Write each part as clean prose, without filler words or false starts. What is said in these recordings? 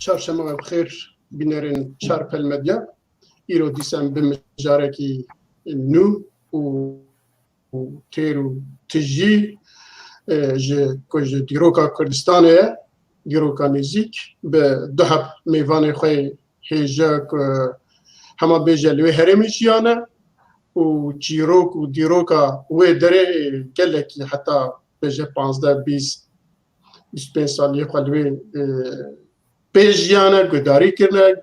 چهارشنبه بخیر بینرین چارپل مدیا ایرو دیسم بمجارکی نو و تیرو تجی کج دیروکا کردستانه دیروکا نزیک به دو هب میوان خوی هیجا که همه بیجلوی هرمیشیانه و جیروک و دیروکا و دره گلکی حتی بیجه 15-20 سالی خلوی بیجیانه گداری کرنه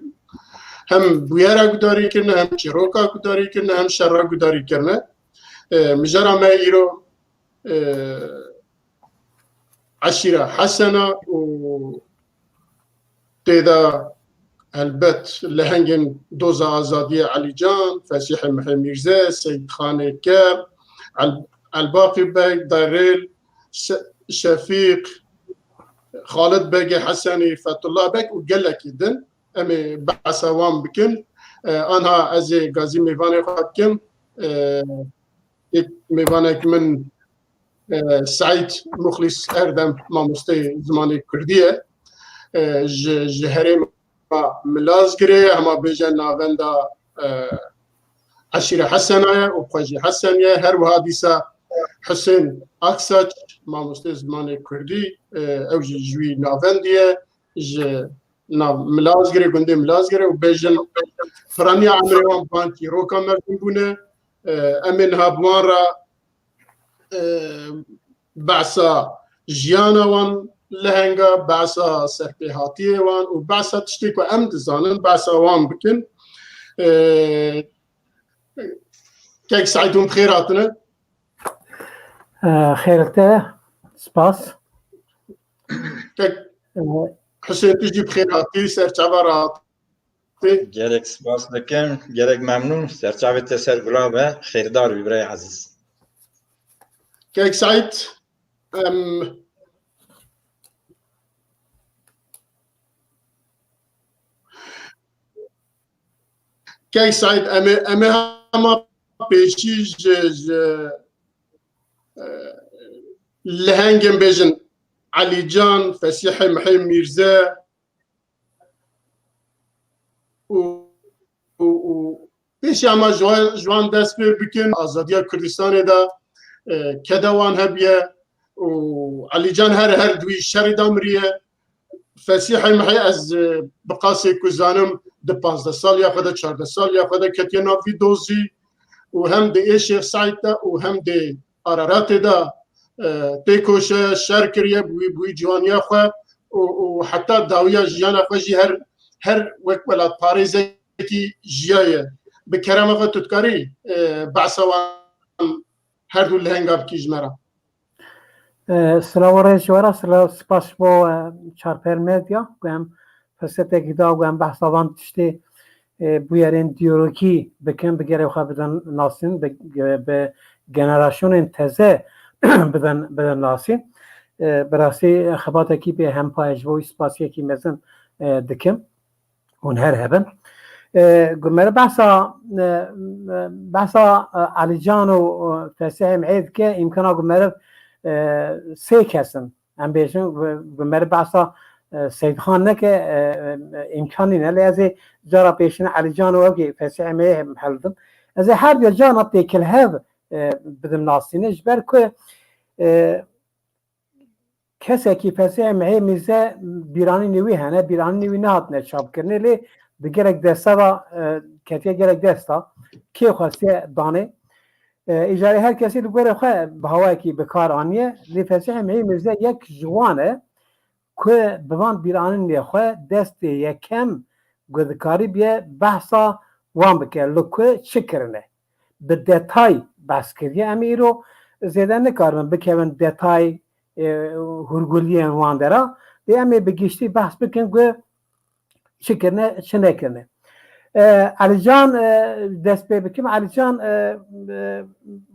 هم بویرا گداری کرنه هم جیروکا گداری کرنه هم شرا گداری کرنه مجرى ما يرو عشيرة حسنة و تيدا البت لهنجن دوزة آزادية علي جان فسيح محي ميرزا سيد خاني كاب الباقي باي دايريل شفيق خالد باقي حسني فتح الله باك وقال لك يدن أمي بعسوان بكن أنا أزي غازي ميفاني خاتكن میوانک من سعید مخلص اردم ماموسته زمانی کردیه جهره ملاز گره اما بیجن ناوندا عشیره حسنه و خوشی حسنیه هر و حادیثه حسین اکساچ ماموسته زمانی کردی او جوی ناوندیه ملاز گره گنده ملاز گره و بیجن فرانی عمروان بانکی روکا مردم بونه امن هابوان را بعثا جیانا وان لهنگا بعثا سرپیهاتی وان و بعثا تشتی که ام دزانن بعثا وان بکن كيف سعيدهم بخيراتنا؟ خيرته سباس كيف حسين تجي بخيراتي سرچاورات gerek spas dikim gerek memnun serçavê te ser gulabe xêrdar wî birayê ezîz. كيف سعيد كيف سعيد أمي هما بيشي لهنجم بيجن علي جان فسيحي محي ميرزا و پیش اما جوان دست بکن آزادی کردستان دا کدوان هبیه و علی جان هر دوی شر دامریه فسیح محی از بقاسی کزانم ده 15 سال یا خود 14 سال یا خود کتی نافی دوزی و هم ده ایشیخ سعید دا و هم ده آرارات دا تیکوش شر کریه بوی جوانیا خواه و حتی داویا جیانا خوشی هر وقت بلا پاریزه کی جیایه به کرم خود تدکاری بعثوان هر دو لهنگاب کی جمرا سلام ورشوارا سلام سپاس با چارپر مدیا گویم فسته کدا گویم بحثوان تشتی بویرین دیوروکی بکن بگیره خواه بدن ناسین به جنراسیون تازه بدن ناسین براسی خباته کی به هم پایج وی سپاسی کی مزن دکم اون هر هبن گمره بحثا علی جان و فسیح معید که امکانا گمره سه کسن هم بیشن گمره بحثا سید خان نه که امکانی نه لیازه جارا پیشن علی جان و اوکی فسیح معید محلدن از هر بیا جان اطلی کل هف بدم ناسینش بر که کسی که فسیح معید میزه بیرانی نوی هنه بیرانی نوی نهات نشاب کرنه لی بگرک دستا و کتیه گرک دستا کی خواستی دانه اجاره هر کسی لگوره خواه به هوایی که بکار آنیه لی فسیح معید میزه یک جوانه که بوان بیرانی خواه دست یکم گذکاری بیه بحثا وان بکر لکه چکرنه به دتای بحث کردیه امی رو زیده نکارم بکرن دتای هرگولی وان دارا بی امی بگیشتی بحث بکن که چکرنه چه نکنه علی جان دست به بکیم علی جان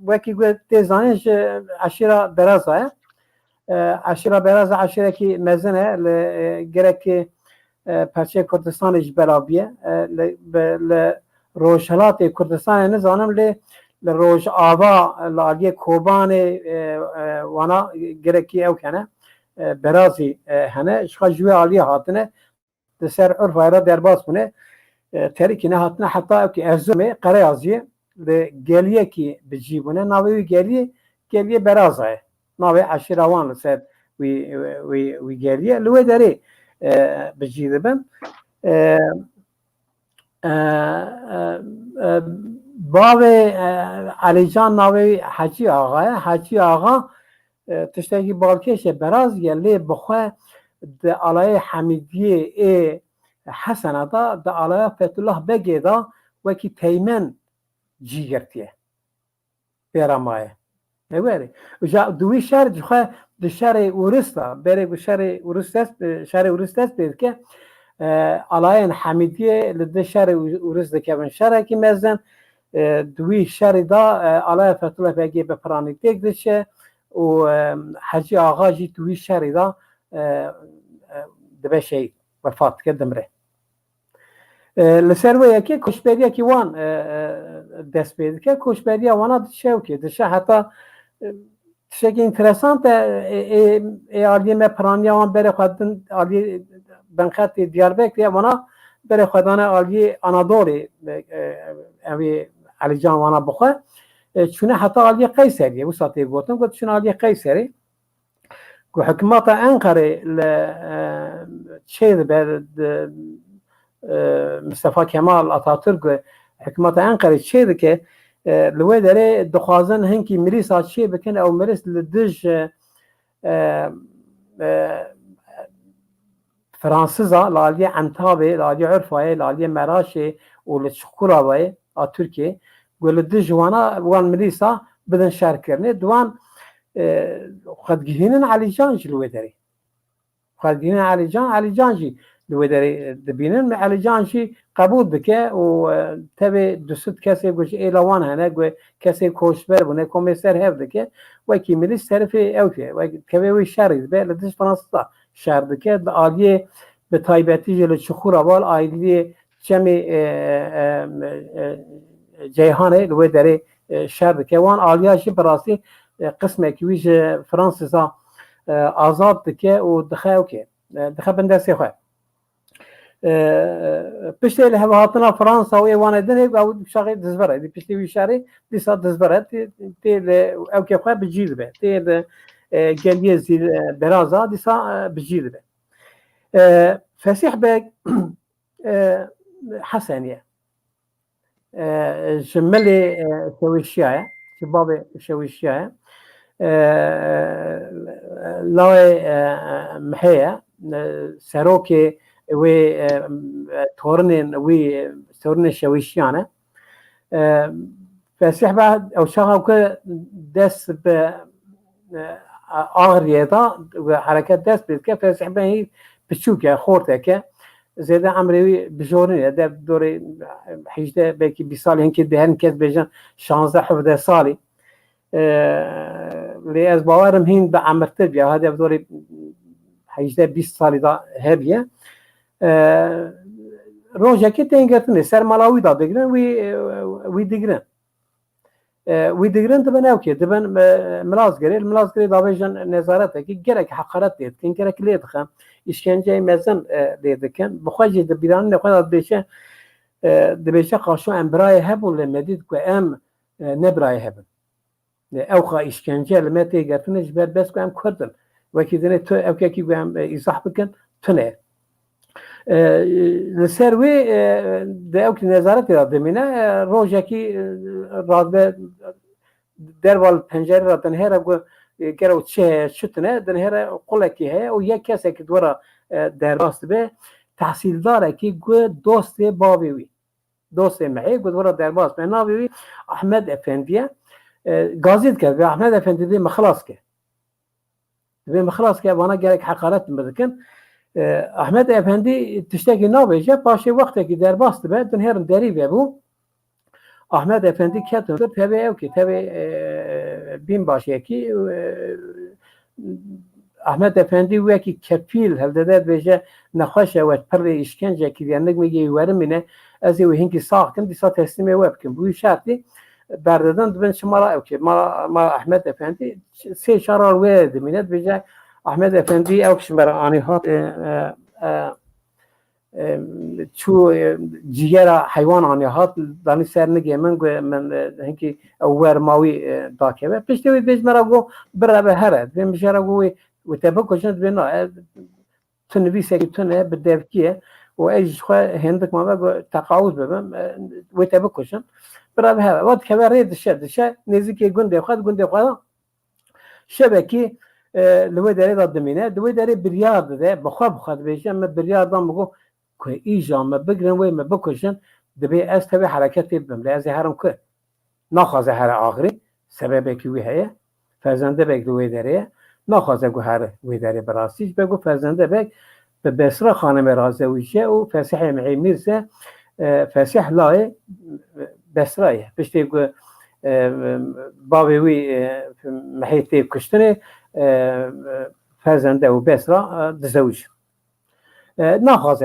وکی گوه تیزانش عشیره برازه عشیره برازه عشیره که مزنه گره که پرچه کردستانش بلابیه روشلات کردستان نزانم لروج آوا لاگی کوبان وانا گره که او کنه برازی هنه اشخا جوی عالی هاتنه دسر عرف را درباس کنه تاریکی نه هاتنه حتی که ارزومه قرازی گلیه کی بجیبونه ناوی گلیه برازه ناوی عشیروان سر وی گلیه لوی داری بجیبن باب علی جان ناوی حاجی آقا تشتکی بالکشه براز گلی بخواه ده علای حمیدیه حسنه ده علای فتولlah بگه دا وکی تیمن جیگرتیه بیرامایه نواری وجا دوی شهر جخواه ده شهر اورستا بره شهر اورستست بید که علایان حمیدیه لده شهر اورست که من شهر که مزن دوی شهر دا علای فتولlah بگه بپرانی دیگ دشه و حاجی آقا جی دوی شهر دا دبه شهید وفات کردم ره لسروی که کشبریه که وان دست بید که کشبریه وانا دشه که دشه حتی دشه که انترسانت آلیه ما پرانیا وان بره خودن آلیه بنخط دیاربکر وانا بره خودانه آلیه آنادوری اوی علی جان وانا بخواه چونه حتی آلیه قیصریه و ساعتی گوتم گوت چون آلیه قیصری که حکمات انقره چه بعد مصطفی کمال آتاتورک حکمات انقره چه که لوی داره دخوازن هنگی مریس چه بکنه او مریس لدج فرانسیزا لالیه انتابه لالیه عرفایه لالیه مراشه و لشکوراوه ترکیه گل دجوانا وان مریسا بدن شهر کرنه دوان خد گهینن علی جان جلوه داری خد گهینن علی جان جی لوه داری دبینن علی جان جی قبول بکه و تبه دوست کسی گوش ایلوان هنه گو کسی کوشبر بونه کمیسر هفته که وکی مریس طرف اوکه وکی که وی شهری به لدش فرانسا شهر بکه آلیه به تایبتی جلو چخور اول آیلیه جمع جیهانه لوی داره شهر که وان آلیاشی براسی قسمه که ویش فرانسیسا آزاد که و دخه که دخه بندستی خواه پشتی له هاتنا فرانسا و ایوان دنه و شاقی دزبره دی پشتی وی شهری دیسا دزبره تیل او که خواه بجید به تیل گلیه زیر برازا دیسا بجید به فسیح به حسنیه جمله شویشیه شباب شویشیه لای محیه سروک و تورن شویشیانه فسیح بعد او شاقه که دست به آغریه دا و حرکت دست بید که فسیح به هی بچوکه خورده که زیاده عمری بجورنه در دور 18 بلکه 20 سال هنگی دهن کس بیشتر 16 17 سالی لی از باورم هین به عمرتر بیا هده دور 18 20 سالی دا هبیه روزی که تینگرتنه سر ملاوی دا دگرن وی دگرن دبن اوکی دبن ملازگری دا بیشتر نظارته که گرک حقارت دید که گرک لید خم işkence mezun dedikken bu kadar da bir an ne kadar debeşe karşı embraye hebun le medid ku em ne braye hebun ev ka işkence le mete getine jber bes ku em kurdun ve ki dene to ev ki ku em izah bikin tune le servi de ev ki nezaret ya demine rojaki razbe derval pencere raten her bu گرو چه شتنه در هر قله که هست و یک کسی که دورا در راست به تحصیلداره که گو دوست بابیوی دوست معی گو دورا در باز به ناویوی احمد افندیه گازید کرد به احمد افندی دی مخلاص که وانا گرک حقارت مدکن احمد افندی تشتکی نابیجه پاشه وقتی که در باز به دن هر دری بو احمد افندی کتن تو تبع او که تبع بین باشه کی احمد افندی وکی کپیل هلده بهجه نخواشه و پر işkence ki yani میگه ورمینه از یه هنگی ساختم دیسا تسلیم وب کم بوی شرطی بردادن دبن شما را اوکی ما احمد افندی سه شرار ورد مینت بهجه احمد افندی اوکش برای آنی هات چو جیگرا حیوان آنی هات دانی سر نگه من هنگی اوور ماوی داکه پشتی وی بیش مرا گو برا به هره بیم بشارا گوی و تبا کشند بینا تنوی سکی تنه بدفکیه و ایش خواه هندک ما گو تقاوز ببم و تبا کشند برا به هره وقت که بره دشه نزدیکی گنده خواهد شبکی لوی داره داد دمینه دوی داره بریار ده بخواد بیشتر من بریار دام بگو که ایجا ما بگرن و ما بکشن دبی از تبی حرکت بیم لازم هرم که نخواهد هر آخری سبب کی وی هست فرزنده بگ دوی داره نخواهد گو هر وی داره براسیش بگو فرزنده بگ به بسرا خانم رازه ویشه و فسیح معی میرسه فسیح لای بسرایه بشتی گو بابی وی محیطی کشتنه فرزنده و بسرا دزوج نخواهد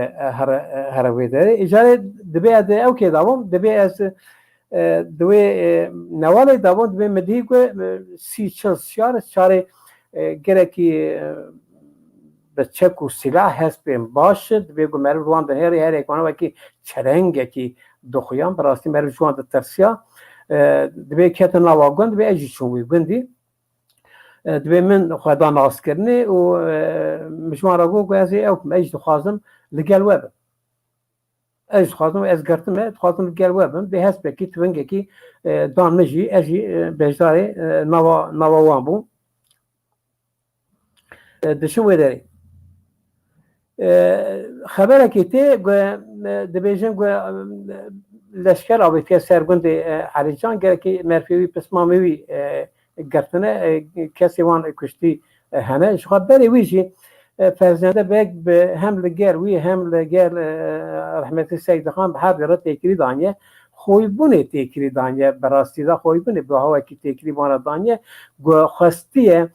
هر وی داره اجاره دبی از او که داوم دبی از دوی نوالی داوم دبی مدهی که 30-40 شاره گرکی به چک و سلاح هست بیم باشد دبی که مرو روان ده هر اکوانه وکی چرنگه که دخویان براستی مرو جوان ده ترسیا دبی کت نوا گند دبی اجی چونوی گندی دبی من خدا ناس کرنه و مشوار رو گو از او اجی خواستم لگل وب از خواستم از گرتم خواستم لگل وبم به هست بکی توینگه کی دان مجی اجی بجداری نوا وان بو دشون وداری خبره کی ته دبیجن گو لشکر آبی سرگند علیجان گر کی مرفیوی پسمامیوی گرتنه کسی وان کشتی هنه شخص بری ویجی فرزنده بگ به هم لگر وی هم لگر رحمت سید خان به هر درت تکری دانیه خوی بونه تکری دانیه براستی دا خوی بونه به هوا کی تکری وان دانیه گو خستیه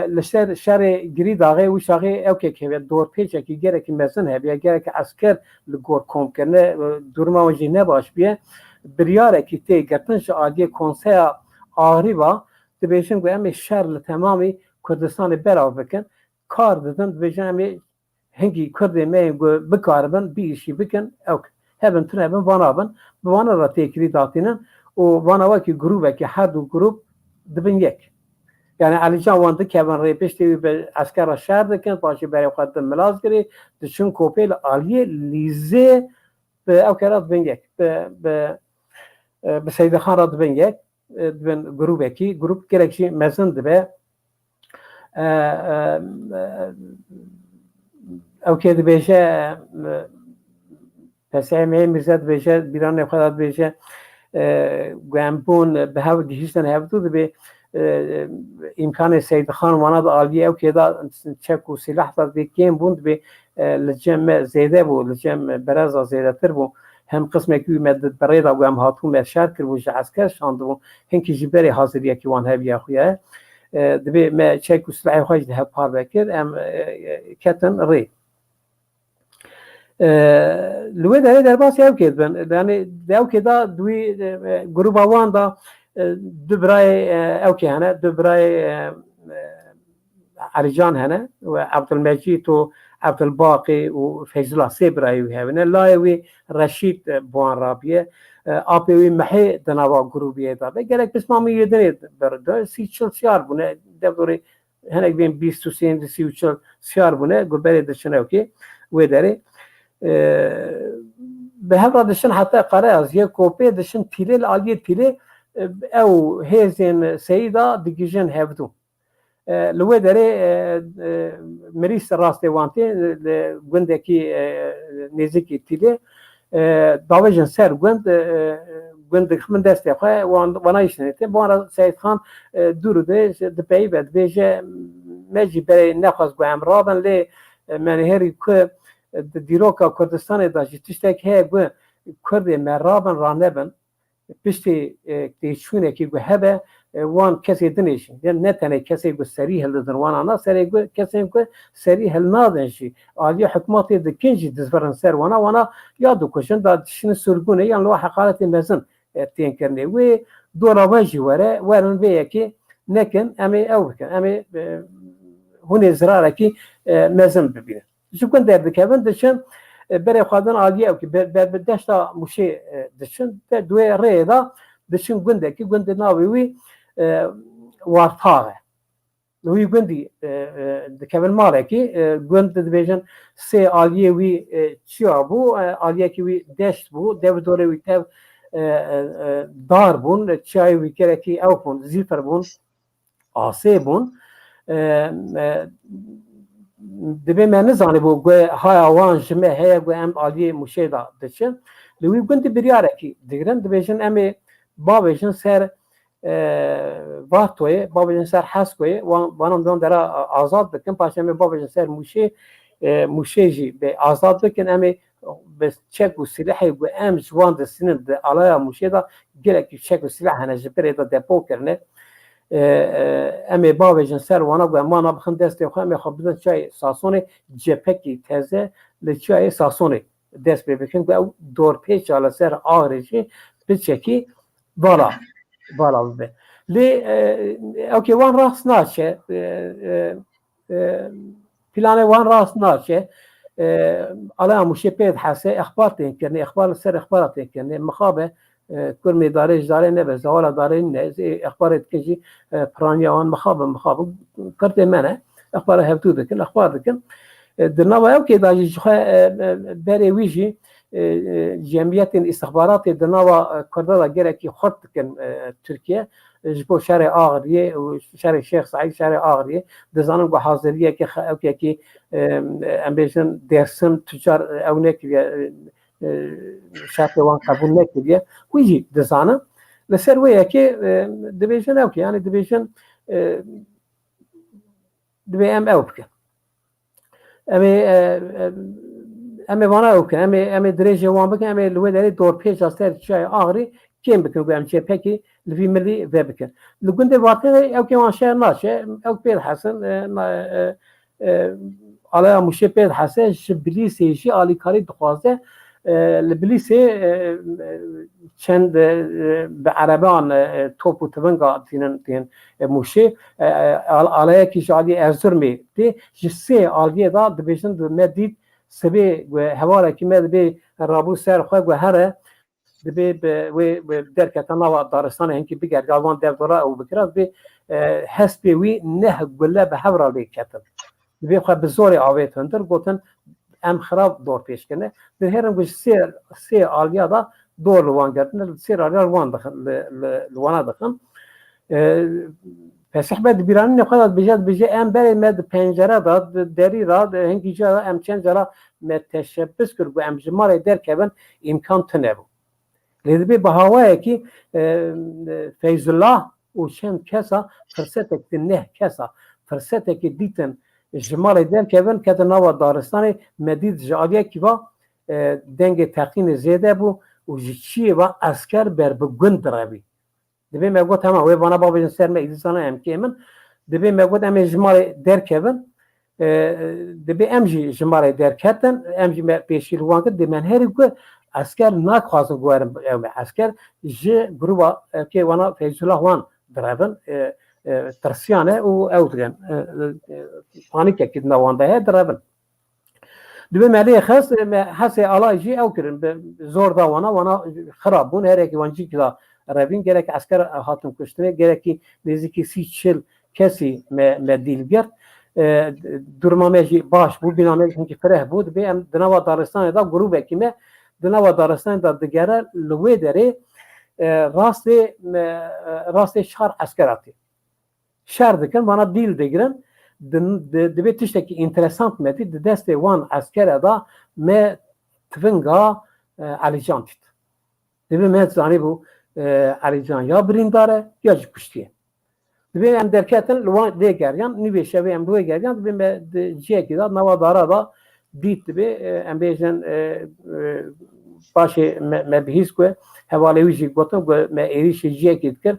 لشر شر گری داغه و شاغه او که دور پیچ کی گره کی مزن هبیا گره کی عسكر لگور کوم کنه دورما وجی نه باش بیه بریاره کی ته گتن شادی کنسه آری با دبیشن گو ام شر تمامی کردستان براو بکن کار دادن دبیشن هنگی کرد می گو بکاربن بیشی بکن او هبن تن هبن وانابن وانا را تکری داتینن و وانا وکی گروه کی هر دو گروه دبن یک yani Ali Can wandı Kevin Ray peşte bir asker şehir deken başı beri kadın mülaz giri düşün kopel aliye lize ve evkerat bengek be Seydi Khan rad bengek ben grup gerekçi mezundu be evkedi beşe peseme mirzad beşe bir an evkerat beşe گامبون به هوا گیشتن هفته به امکان سید خان وانا دا عالیه او که دا چک و سلاح داد به کم بوند به لجم زیده بو لجم براز زیده تر بو هم قسم کی مدد برای دا گام هاتو مرشاد کرد و عسكر شاند بو هنکی جبری حاضریه کی وان هبیا خویا دبی ما چک و سلاح خواج ده پار بکر ام کتن ری لوی داره در باسی او که یعنی دو که دا دوی گروه وان دا دبرای او که هنه دبرای علیجان هنه و عبدالمجید و عبدالباقی و فیض الله سه برای وی هنه لایوی رشید بوان رابیه آپیوی محی دنوا گروهیه دا بگرک بسمامی یدنی برده 30-40 سیار بونه دوری هنه بین 20-30 سیار بونه گبری دشنه او که وی داره به هر دشن حتی قرار از یک کوپه دشن تیله عالیه تیله او هزین سیدا دیگیجن هفدو لوی داره مریض راست وانتی گندکی نزدیکی تیله داوجن سر گند خمن دسته خو وانایشنه بوان سید خان دورو ده پی بد بیجه مجی برای نخواست گویم رابن لی من هری که دیروکا کردستان داشتی تشتک هی گو کرد مرابن رانبن پشتی دیشونه کی گو هبه وان کسی دنیشین یعنی نه تنه کسی گو سری هل دن وان آنا سری گو کسی گو سری هل نادنشی آلی حکومتی دکنجی دزبرن سر وانا یادو کشن دادشین سرگونه یعنی لو حقالت مزن تین کرنه و دوراوانجی ورن ویه کی نکن امی او بکن امی هون ازراره کی مزن ببینه شو كنت دردك هبن دشن بره خواهدن عالیه که به دشتا موشه دشن دوی ره دا دشن گنده که گنده ناوی وارتاغه وی گندی دکمل ماله که گند دبیجن سه عالیه وی چیا بو عالیه که وی دشت بو دو دوره وی تب دار بون چای وی کره که او بون زیفر بون آسه بون دبی من نزانه بو گوه های آوان جمعه هیا گوه ام عالیه موشه دا دچن لوی گندی بریاره که دیگرن دبیجن امی بابیجن سر وقتوی بابیجن سر حسکوی وانم دون در آزاد بکن پاش امی بابیجن سر موشه جی به آزاد بکن امی به چک و سلاحی گوه ام جوان دستینن ده علایا موشه دا گله که چک و سلاح هنه جبره دا دپو کرنه امی باویجن سر وانا گوه مانا بخن دستی خواه امی خواه بدن چای ساسونه جپکی تزه لچای ساسونه دست بکن گوه دور پیچ علا سر آغریجی بچکی بالا ببه لی اوکی وان راست ناچه پلانه وان راست ناچه علا موشه پید حسه اخبار تین کرنه اخبار سر اخبار تین کرنه مخابه کل می داره جداره نبه زوالا داره نه اخبارت کجی پرانیان مخابه کرده منه اخبار هفتو دکن اخبار دکن درنا و اوکی داجی جخه بری ویجی جمعیت استخبارات درنا و کرده دا گره کی خود دکن ترکیه جبو شهر آغریه و شهر شیخ سعید شهر آغریه دزانم گو حاضریه که اوکی کی امبیشن درسن تجار اونه که شرط وان قبول نکردیه ویجی دزانه لسر ویه که دبیجن اوکی یعنی دبیجن دبی ام او بکن امی وانا اوکی امی درجه وان بکن امی لوی داری دور پیش از تر چای آغری کیم بکن گویم چه پکی لفی ملی و بکن لگون در واقع اوکی وان شهر ناشه اوک پید حسن علا موشه پید حسن شبلی سیشی آلی کاری دخوازه لبلیسه چند به عربان توپ و تونگا تین موشه آلایه که جالی ارزرمی دی جسه آلیه دا دبیشن دو مدید سبی و هواره که مدبی رابو سر خواه و هره دبی و درکتا نوا دارستان هنگی بگر گالوان دردورا او بکرد بی حسبی وی نه گله به هورا لی کتن دبی خواه بزوری آویت هندر گوتن ام خراب دور پیش کنه در هرم گوش سه آلیا دا دور لوان گردن سه آلیا لوان دخن لوانا دخن پس احباد بیرانی نخواهد بجد ام بری مد پنجره داد دری داد هنگی جا ام چند جرا مد تشبس کرد و ام جماره در کبن امکان تنبو لیده بی بهاوه که فیض الله و چند کسا فرصت نه کسا فرصت که دیتن جمال در کبن که نوا دارستان مدید جالیه که با دنگ تقین زیاده بو و چیه و اسکر بر بگند روی دبی میگو تمام و وانا بابا سر می ایزانه ام که من دبی میگو ام جمال در کبن دبی ام جمال در کتن ام پیشی روان که دمن هری گو اسکر ناخواست گوارم اسکر ج گروه که وانا فیض الله وان درابن ترسیانه و اوتگن پانیک که نوانده درابن دبی مالی خاص حس علاجی او کرن زور دا وانا خراب بون هر کی وانجی که روین گره که اسکر هاتم کشتنه گره که نزدیکی 30-40 کسی مدیلگر درمامجی باش بود بینامه که فرح بود به ام دنوا دارستان دا گروه کیمه دنوا دارستان دا دگره لوی داره راست شهر اسکراتی شهر دکن وانا دیل دگرن دبی تشتکی انترسانت مدی دست وان اسکر دا ما تفنگا علی جان تید دبی مهد زانی بو علی جان یا برینداره یا جی کشتیه دبی ام درکتن لوان دی گریان نیوی شوی ام دوی گریان دبی جیه که دا نوا داره دا دید دبی ام بیجن باشه ما بهیز که حواله ویژی گفتم که ما ایریش جیه که کرد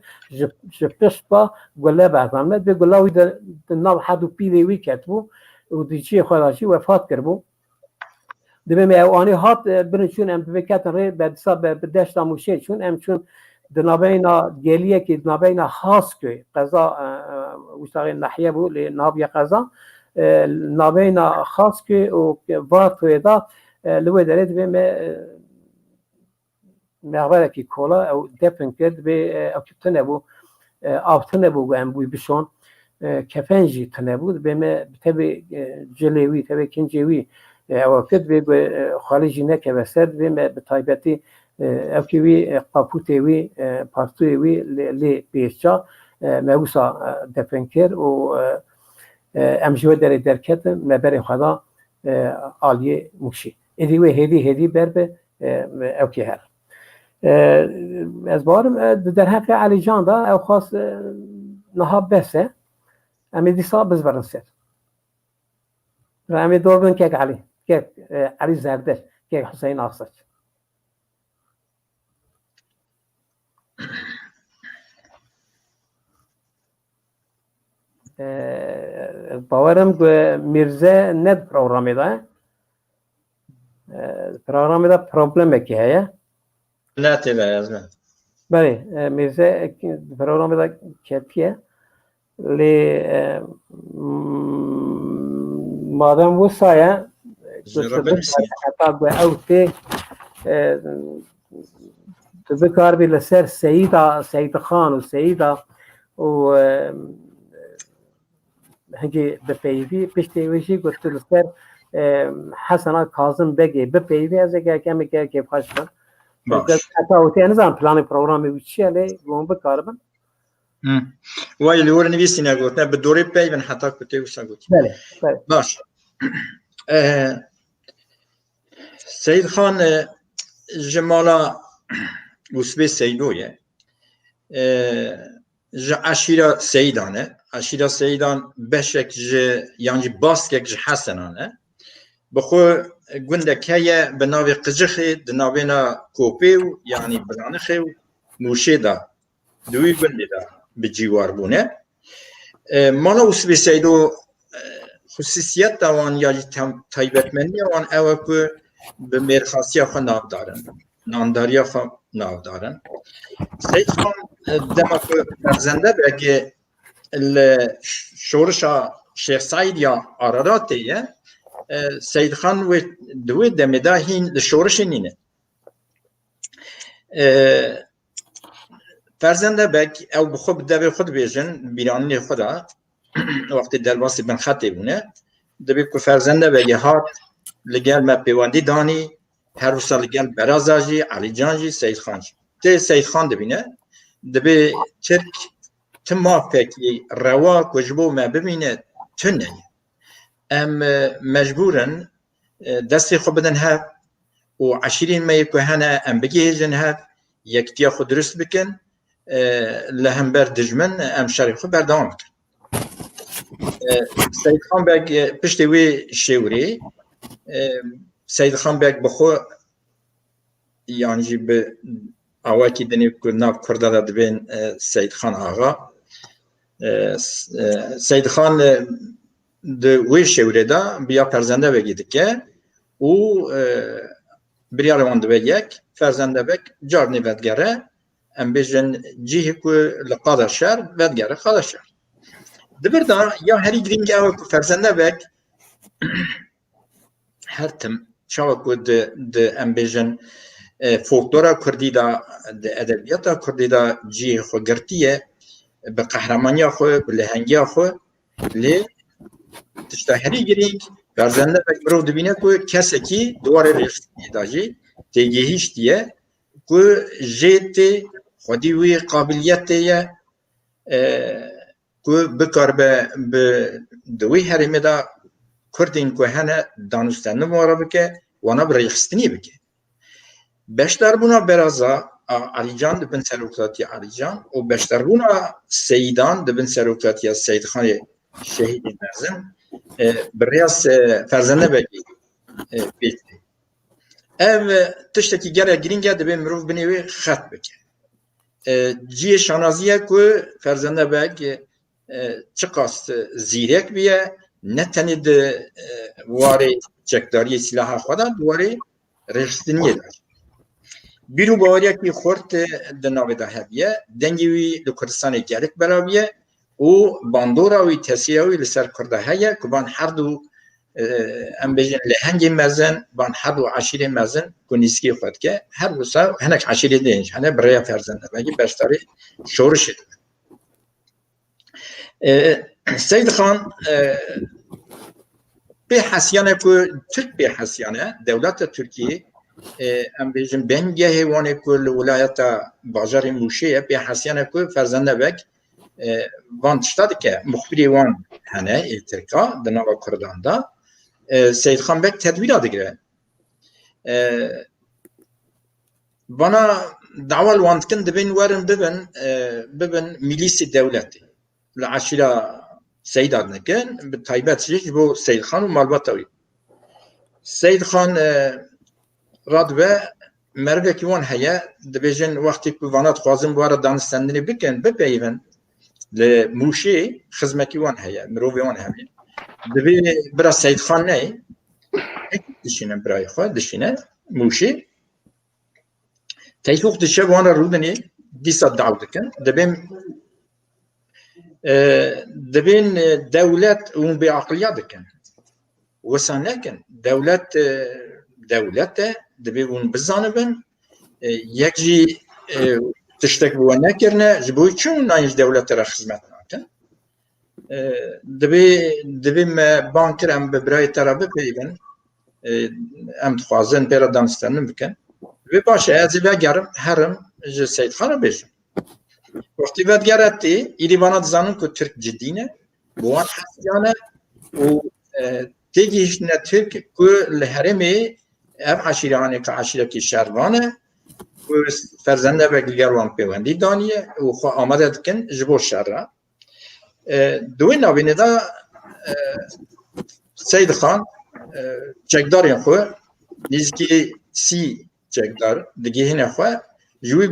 جپش با گله بعضان مد به گله وی در نام حدو پیلی وی کتبو و دیچی خودشی وفات کرد بو دبی ما آنی هات برنچون ام بکتن ری بعد سب بدشت آموشه چون ام چون دنابینا گلیه که دنابینا خاص که قضا وشتاقی نحیه بو لنابی قضا نابینا خاص که و وارد توی دا لوی دارید به مقبره کی کولا او دفن کرد به اکتن بو آفتن بو ام بو بشون کفنجی تنه بود به ما تبی جلیوی تبی کنجیوی وقت به خارجی نکه وسط به ما بتایبتی اوکیوی قاپوتیوی پارتویوی لی بیشجا موسا دفن کرد و امجوه در درکت مبر خدا عالیه موشی ایدیوی هدی بر به اوکی هر از بارم در حق علی جان دا او خاص نها بسه امی دیسا بزبرن سر و امی دوربن که علی زردش که حسین آساچ باورم که میرزه ند پروگرامی دا پروبلم که هیا نه تیله از من بله میرزه پروگرامی دا کتیه لی مادام وسایه حتی به اوته تو بکار بی لسر سید خان و سیدا و هنگی بپیوی پشتی ویشی گفت لسر حسنا کاظم بگی بپیوی از اگر کمی که پاش کن حتی اوته نزان پلان پروگرامی وچیه لی گون بکار بن وای لور نویسی نگوت نه به دوره پی بن حتی کتی وشا گوت بله باش سید خان جمالا وسبه سیدویه عشیره سیدانه عشیره سیدان بشک یعنی باسکک حسنانه بخو گنده که به ناوی قجخی دناوینا کوپیو یعنی برانخی موشه دا دوی گنده دا به جیوار بونه مالا وسبه سیدو خصوصیت دوان یا تایبتمنی وان اوه که به مرخاصی خود ناو دارن نانداری خود ناو دارن سید خان دما که فرزنده بگه شورش شیخ سعید یا آراراته سید خان و دوی دمده هین لشورش نینه فرزنده بگ او بخوب دبی خود بیجن بیرانی خودا وقتی دلواسی بن خطی بونه دبی که فرزنده بگه هات لگل ما پیواندی دانی هر روز لگل برازاجی علی جانجی سید خانجی ته سید خان دبینه دبی ترک تمافکی روا کجبو ما ببینه تنه ام مجبورن دستی خود بدن ها و عشرین ما یکو هنه ام بگیهجن ها یکتیا خود درست بکن لهم بر دجمن ام شریف خود بردام بکن سید خان بگ پشت وی شوری سید خان بگ بخو یعنی به آواکی دنی ناف کرده دبین سید خان آقا سید خان ده وی شوری دا بیا فرزنده بگیده که او بریار وانده بگیک فرزنده بگ جارنی ودگره ام بیجن جیه که لقاده شر ودگره خاده شر دبر دا یا هری گرینگ او که فرزنده بگ هر تم شاو که ده ام بیجن فولکلورا کردی دا ده ادبیاتا کردی دا جیه خو گرتیه به قهرمانی خو به لهنگی خو لی تشتهری گرینگ فرزنده بگ برو دبینه که کسی که دواره رشتی داجی تیگهیش دیه که جیت خودی وی قابلیتیه که بکار به دوی هرمه دا کردین که هنه دانستنه مورا بکه وانا بریخستنی بکه بشتر بونا برازا علی جان دبن سروکلاتی علی جان و بشتر بونا سیدان دبن سروکلاتی سید خان شهید نظم بریاس فرزنده بگی بیتی او تشتکی گره گرینگه دبن مروف بنیوی خط بکه جیه شانازیه که فرزنده بگ چقاست زیرک بیه نه تنی ده واره چکداری سلاح خدا دواره رجستنیه داشت بیرو باوریه که خورد ده ناوی ده هبیه دنگیوی ده کردستان گرک براویه و باندورا وی تسیه وی لسر کرده هیه که بان هر دو ام بيجن لهنجي مازن بان حد وعشيره مازن كونيسكي خد كه هر وسا هناك عشيره دينج هنا بريا فرزند باقي باشتري شورش السيد خان بحسيانه كو ترك بحسيانه دولة تركيا ام بيجن بنجه هوانه كل ولايات باجار موشيه بحسيانه كو فرزند بك وان شتاد که مخبری وان هنه ترکا دنوا کردان دا سید خان بک تدویر دگره وانا دعوة وان كن دبين ورن ببن ميليسي دولتي العشيرة سيد عدنكن بتايبات شريك بو سيد خان ومالباتوي سيد خان رادبه مربك وان هيا دبيجن وقتی که وانات خوازم بوارا دانستندنی بکن بپیون لموشي خزمكي وان هيا مروفي وان هيا دبي برا سيد خان ناي دشينا براي خو دشينا موشي تيسوق دشا وانا رودني ديسا دعوتكن دبين دولة ون بعقلياتكن وسانكن دولة دبي ون بزانبن يكجي تشتك بو نكرنا جبوي شو نايش دولة ترى خدمتنا كن دبي ما بانكر ام ببراي ترى ببيبن ام تخوازن بيرا دانستن بكن دبي باش ازي بگرم هرم ج سيد خان بيجم وقتی بعد گرتی ایدی وانا زانم کو ترک جدینه بوان حسیانه و تيجيش ترك كو الهرمي ام عشيرانه كعشيره كي شروانه فرزنده بگیروان پیوندی دانیه و خو آماده دکن جبو شرع دوی نابینه دا سید خان چکدارین خو نزدیکی 30 چکدار دیگه هنه خو جوی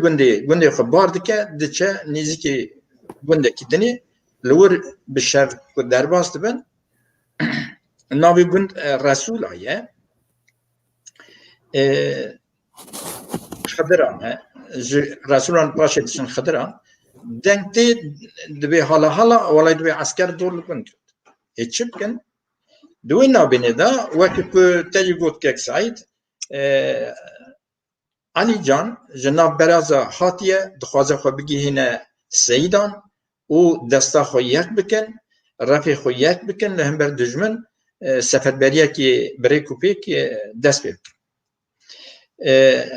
گنده خو بار دکه دچه نزدیکی گنده کی دنی لور بشر کو درباست بن ناوی گند رسول آیه خضران رسولان باشه دشن خضران دنگتی دبی حالا ولی دبی عسکر دور لکن کرد هیچ بکن دوی نابینه دا وقتی که تجی گفت که سعید علی جان جناب برازا حاتیه دخوازه خو بگی هنه سیدان و دستا خو یک بکن رفی خو یک بکن لهم بر دجمن سفربریه که بری کوپی که دست بکن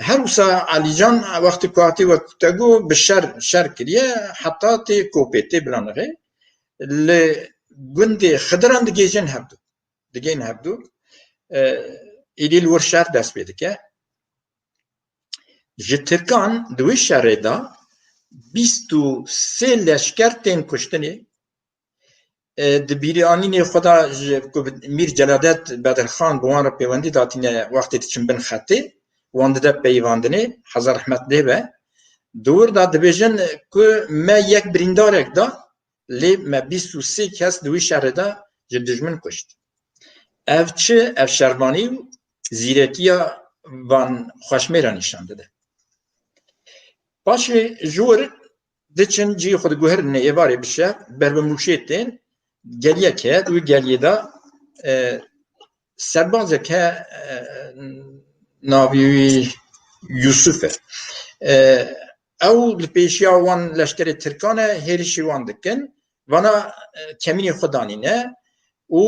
هر وسا علی جان وقتی کاتی و کتگو به شر کریه حتی تی کوپیتی بلانغه ل گندی خدران دیگه هبدو ایدیل ور شر دست بیده که جترکان دوی شره دا 23 لشکر تین کشتنی دبیری آنینی خدا میر جلادت بدرخان بوان را پیوندی داتینه وقتی تیچن بن خطی وانده پیواندنی حضر رحمت دیبه دور دا دبیجن که ما یک بریندارک دا لی ما 23 کس دوی شهر دا دجمن کشت اف چه اف شربانی و زیرکیا وان خوشمیرا نشان داده باشه جور دچن جی خود گوهر نیواری بشه بر موشیتین گلیه که دوی گلیه دا سربازه که ناوی یوسفه او لپیشیا وان لشکر ترکانه هریشی وان دکن وانا کمینی خدانینه و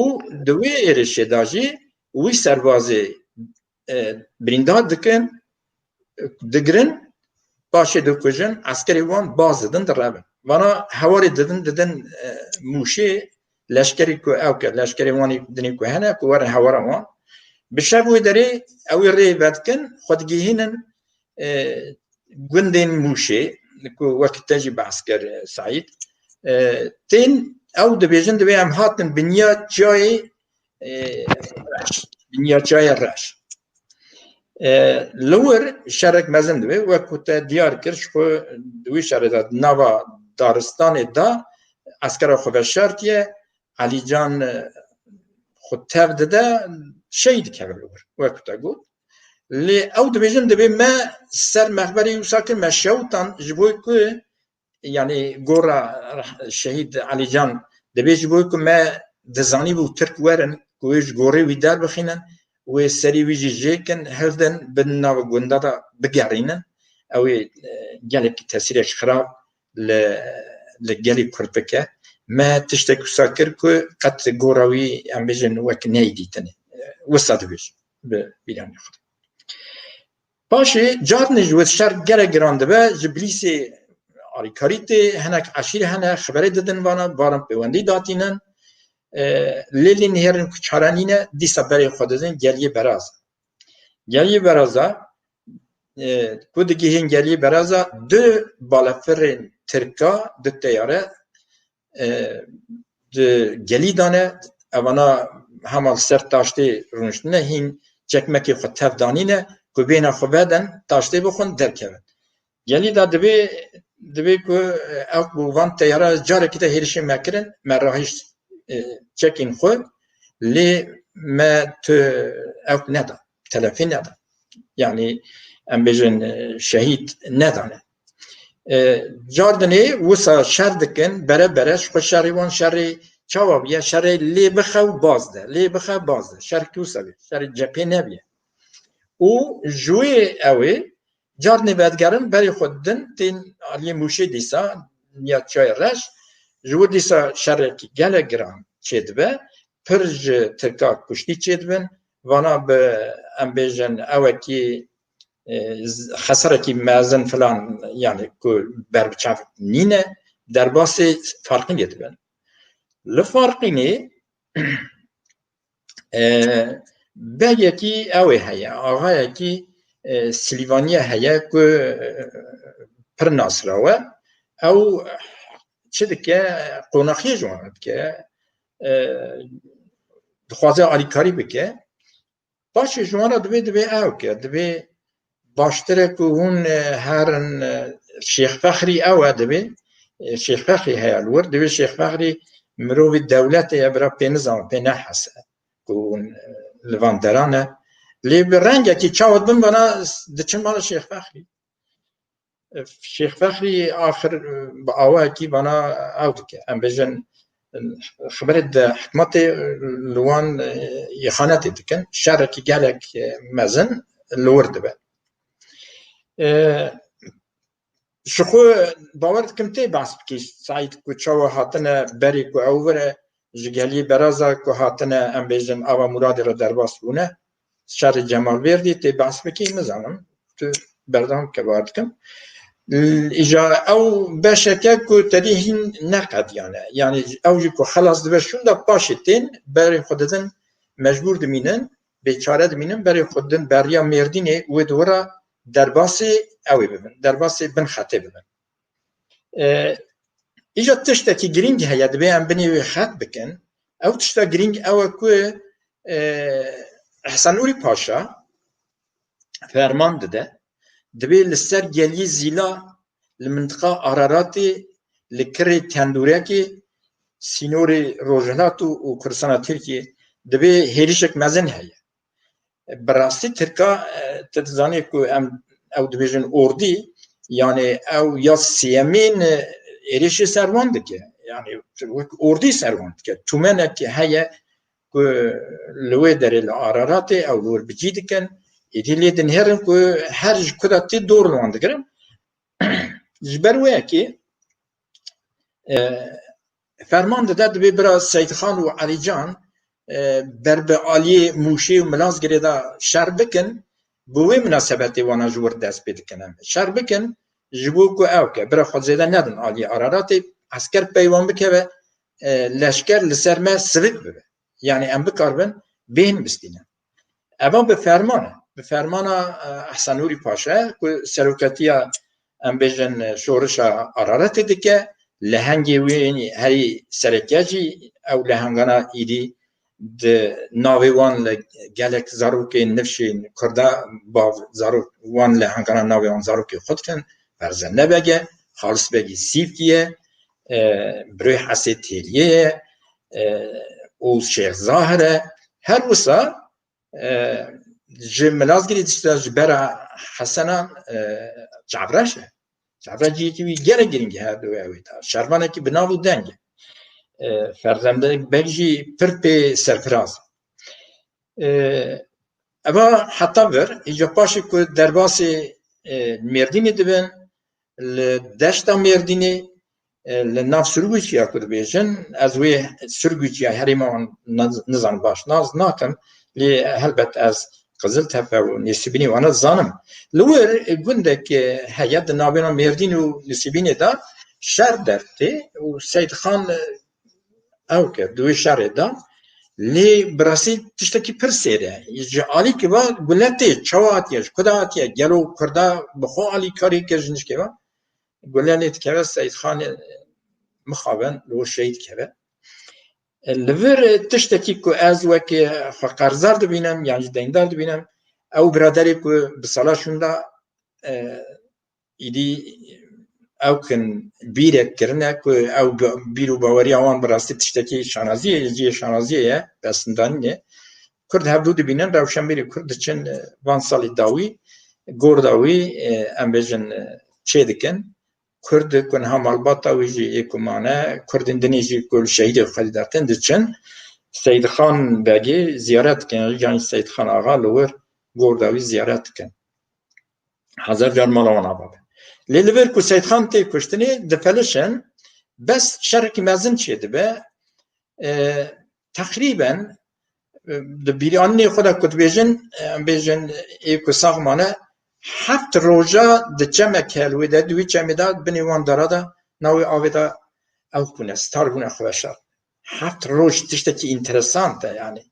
دوی ایرشی داجی وی سربازی برینداد دکن دگرن باشه دو کجن عسکری وان باز ددن در رابن وانا هواری ددن موشی لشکری کو او که لشکری وانی دنی کو هنه کو ور هوارا وان بشابوی داری اوی ری بدکن خودگیهینن گندین موشه که وقت تجی بعسکر سعید تین او دبیجن دبی هم هاتن بنیا جای رش لور شرک مزن دبی وقت دیار کرش خو دوی شرک نوا دارستان دا عسکر خوب شرطیه علی جان خود تفد ده شهید کرد وقتا گفت لی او دبیجن دبی ما سر مخبری وساکن ما شوتان جبوی که یعنی گورا شهید علی جان دبی جبوی که ما دزانی بو ترک ورن کویش گوری وی در بخینن و سری ویجی جیکن هفدن بناو گوندا دا بگرینن او گلک تاثیرش خراب لگلی کرد بکه ما تشتک ساکر که قط گوراوی ام بیجن وک نیدیتنه وسط بیش بیان خود باشه جارنج و شر گره گرانده به جبلیسی آریکاریت هنک عشیر هنه خبری دادن وانا بارم پیوندی داتینن لیلی نهرن کچارانینه دیسا بری خودزن گلیه برازا کودکی هن گلیه برازا دو بالافرین ترکا دو تیاره گلی دانه اوانا همال سر تاشتی رونشتنه هین چکمکی خود تفدانینه که بین خوبادن تاشتی بخون درکبن گلی دا دبی که او بوان تیاره جاره کتا هیرشی مکرن مراهیش چکین خود لی ما تو او ندا تلفی ندا یعنی ام بیجن شهید ندانه جاردنی وسا شر دکن برش خو شریوان شری چاوابیه شری لی بخو بازده شر کوسابی شر جپی نبیه او جوی اوی جاردنی بدگرن بری خوددن تین علی موشی دیسا یا چای رش جو دیسا شر کی گله گرام چیدبه پرج ترکا کشتی چیدبن وانا به ام بیجن اوکی خساره کی مازن فلان یعنی که بربچاف نینه در باس فرقی گتبن لفرقی نی بگه کی اوه هیا آقای کی سلیوانیه هیا که پر ناصره او چه دکه قوناخی جوانت که دخوازه آلیکاری بکه باشه جوانا دبی او که دبی باشتره که هون هرن شیخ فخری او دبی شیخ فخری هیا الور دبی شیخ فخری مروی دولت یا برا پی نظام پی نحسه که هون لواندرانه لی برنگه که چاود بم بنا دچن مال شیخ فخری آخر با آوه کی بنا او دکه ام بیجن خبرت حکمت لوان یخانت دکن شهر کی گلک مزن لور دبه شخو باورت کمتی بحث بکی سعید کو چاو هاتنه بری کو اووره جگلی برازا کو هاتنه ام بیجن آوا مراد را درباس بونه شهر جمال وردی تی بحث بکی مزانم تو بردام که بارد کم إجا أو باشكا كو تريهن نقد يعني أو جيكو خلاص دبشون دا باشتين بري خوددن مجبور دمينن بيچاره دمينن بري خوددن بريا مردينه ودورا درباسي أوي ببن درباسي بن خطي ببن إجا تشتكي جرينج هيا دبي أم بني خط بكن أو تشتا جرينج أو كو حسن نوري باشا فرمان ده دبي لسر جلي زيلا المنطقة عراراتي لكري تندوريكي سينوري روجناتو وكرسانا تركي دبي هيريشك مزن هيا براستي تركا تتزاني كو ام او دبيجن اوردي يعني او يا سيامين هيريشي سروان دكي يعني اوردي سروان دكي تومنك هيا كو لوي داري العراراتي او لور بجيدكن يدي دنهرن كو هرج كداتي دور لواندگرم جبروه كي فرمان ده دبي برا سيد خان و علي جان برب علي موشي و ملاز گريدا شربكن بوي مناسبتي وانا جور دست بيدكنم شربكن جبوكو اوكا برا خود زيدا ندن علي عراراتي عسكر بيوان بكه لشكر لسرما سبب ببه يعني ام بكاربن بين بستينا اما بفرمان احسن نوری پاشا که سروکتیا ام بیجن شورش عرارت دکه لهنگی وینی هری سرکیجی او لهنگانا ایدی د ناویوان لگلک زاروکی نفشین کرده با زاروان لهنگانا ناویوان زاروکی خود کن فرزن نبگه خالص بگی سیف کیه بروی حسی تیلیه او شیخ ظاهره هر وسا جملاز گرید استاج برا حسنا جعبرشه جعبرجی کی گره گرینگ هر دو اویتا شرمانه کی بناو دنگ فرزنده بلژی پرپ سرفراز اما حتی ور ایجا پاشی که درباسی مردینی دبن لدشتا مردینی لناف سرگوچی ها کد بیشن از وی سرگوچی ها هریمان نزان باش ناز ناکم لی هلبت از قزل تپه و نسیبینی وانا زانم لور گندک هیاد نابینا مردین و نسیبینی دا شر درتی و سید خان او که دوی شر دا لی براسی تشتکی پر سیره یه عالی که با گلتی چواتیش کداتیه گلو کرده بخو عالی کاری که جنش که با گلانیت که سید خان مخابن لو شهید که لور تشتکی که از وکی قرضدار دبینم یعنی دیندار دبینم او برادری که بسالاشون دا ایدی او کن بیره کرنه که او بیرو باوری آوان براستی تشتکی شانازیه جیه شانازیه بسندانیه کرد هفدو دبینن روشن بیری کرد چن وان سالی داوی گور داوی ام بیجن چه دکن کرد کن هم البته ویجی اکمانه کرد اندونیزی کل شهید خلیداتن دچن سید خان بگی زیارت کن یعنی سید خان آقا لور گرداوی زیارت کن هزار جان مالوان آباد لیلور کو سید خان تی کشتنی دفلشن بس شرکی مزن چیده به تقریبا بیرانی خدا کت بیجن ایکو ساغمانه هفت روزا دچمه کلوی ده دوی چمه داد بنیوان دارادا نوی آویدا او کنه ستار کنه خوشار هفت روز تشتکی انترسانته یعنی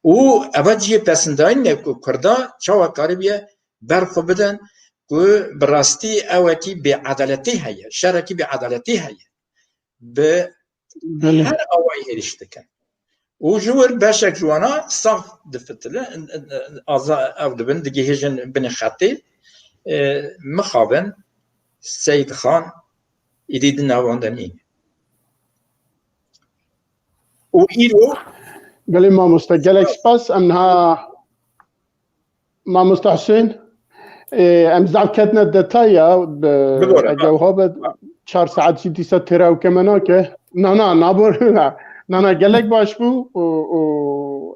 او اوجیه پسنداین نه کردا چاوا کاریبیه برخو بدن که براستی اوکی به عدالتی هیه شرکی به عدالتی هیه به هر اوی هریشته کن او جور باشک جوانا صاف دفتله او دبن دیگه هیجن بن خطی مخابن سید خان ایدید نواندنی او ایرو قال ما مستقلك سباس امها ما مستحسن ام زعكتنا الدتايا بجوها ب 4 ساعات 6 ساعات ترى وكمانك نا نابور نا قالك باش بو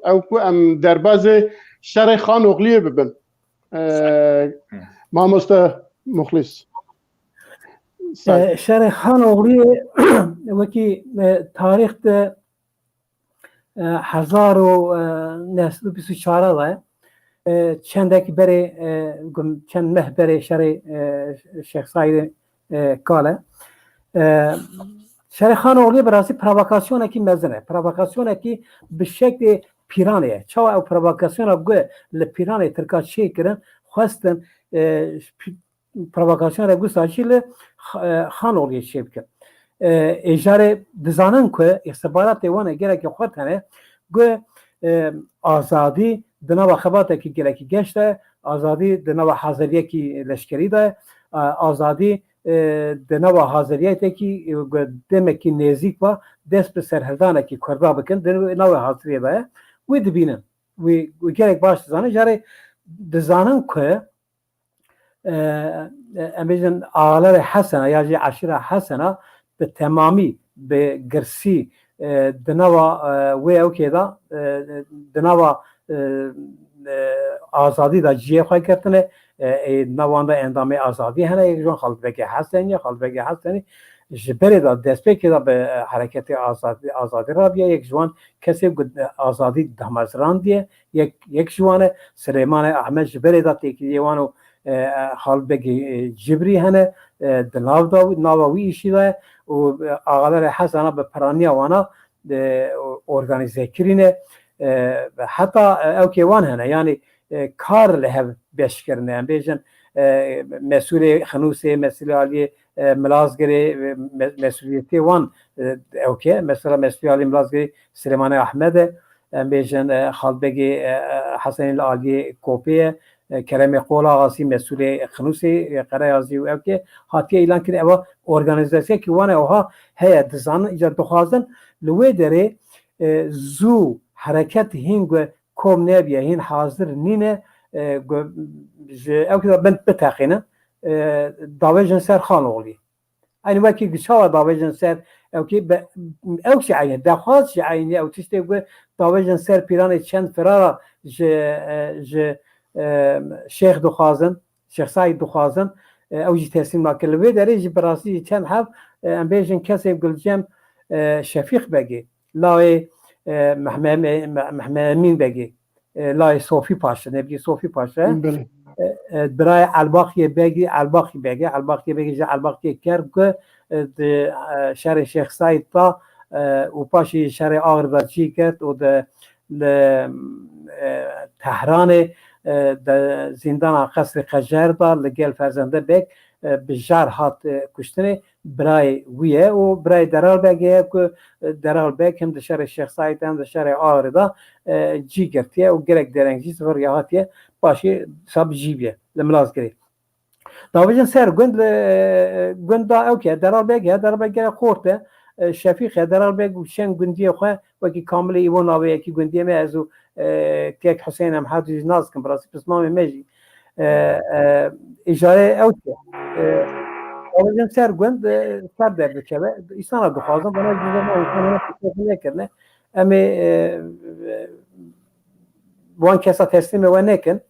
او ام دربازه شرع خان اغليه ببن ما مخلص شرع خان اغليه وكي تاريخ 1924 چندکی بری چند ماه بری شهر شیخ سعید کاله شهر خان اولی براسی پرووکاسیونه کی مزنه پرووکاسیونه کی به شکل پیرانه چه او پرووکاسیونه گو لپیرانه ترکاشی کردن خواستن پرووکاسیونه گو ساجیل خان اولی شیب کرد اجاره دزانن که استخبارات وانه گره که خودتنه گو آزادی دنوا خباته کی گره کی گشته آزادی دنوا حاضریه کی لشکری ده آزادی دنوا حاضریه کی دمه کی نزدیک با دست به سرهردانه کی کردا بکن دنوا حاضریه ده و دبینن و گره باش زانه جاره دزانن که امیزن آلار حسنه یا جی عشیره حسنه به تمامی به گرسی دنوا و اوکی دا دنوا آزادی دا جیه خواهی کردنه نوان دا اندامه آزادی هنه یک جوان خالبگه هستنی جبری دا دست بکی دا به حرکت آزادی را بیا یک جوان کسی آزادی دمزران دیه یک جوان سلیمان احمد جبری دا تیکی دیوانو خالبگه جبری هنه ناوی ایشی دا و آقادر حسنه به پرانی وانا ارگانیزه کرینه حتی اوکیوان هنه یعنی کار له بیش کرنه بیشن مسئول خنوسه مسئول علی ملازگری مسئولیتی وان اوکی مثلا مسئول علی ملازگری سلیمان احمد بیشن خالبگی حسن علی کوپیه کرم قول آغاسی مسئول خنوسی قرایازی و اوکی حتی اعلان کرده اوا ارگانیزاسیون که وانه اوها هیئت دزان ایجاد بخوازن لوی داره زو حرکت هنگ کم نبیه هن حاضر نینه اوکی دا بند بتاقینه داوی جنسر خان اولی این وقتی گشاو داوی جنسر او شعينه دخل شعينه او تشتي طاوجن سر بيران چند فرارا ج شيخ دخازن شيخ سعيد دخازن او جي تسليم لكن وي دري براسي چند حب ام بيجن كسب قلجم شفيق بقي لا محمد بقي لا صوفي باشا نبي صوفي باشا براي الباقي بقي الباقي بقي جا الباقي كرب شهر الشيخ سعيد تا وباشي شهر آغردا جيكت و تهران زندان قصر قجر دا لگل فرزنده بک بجار هات کشتنه برای ویه و برای درال بگه که درال بک هم در شهر الشيخ سعيد هم در شهر آغردا جی گرتیه و گرک درنگی سفر یهاتیه باشی سب جیبیه لملازگری داوجن سر گند دا اوکی درال بگه خورده شفیق درال بگه و شن گندی خواه وکی کامل ایوان آوه یکی گندی می ازو کیک حسین هم حدوز ناز کن براسی پس نامی میجی اجاره اوکی داوجن سر گند سر درده که ایسان دو خوازم بنا جیزه ما ایسان هم نکنه امی وان کسا تسلیم و نکن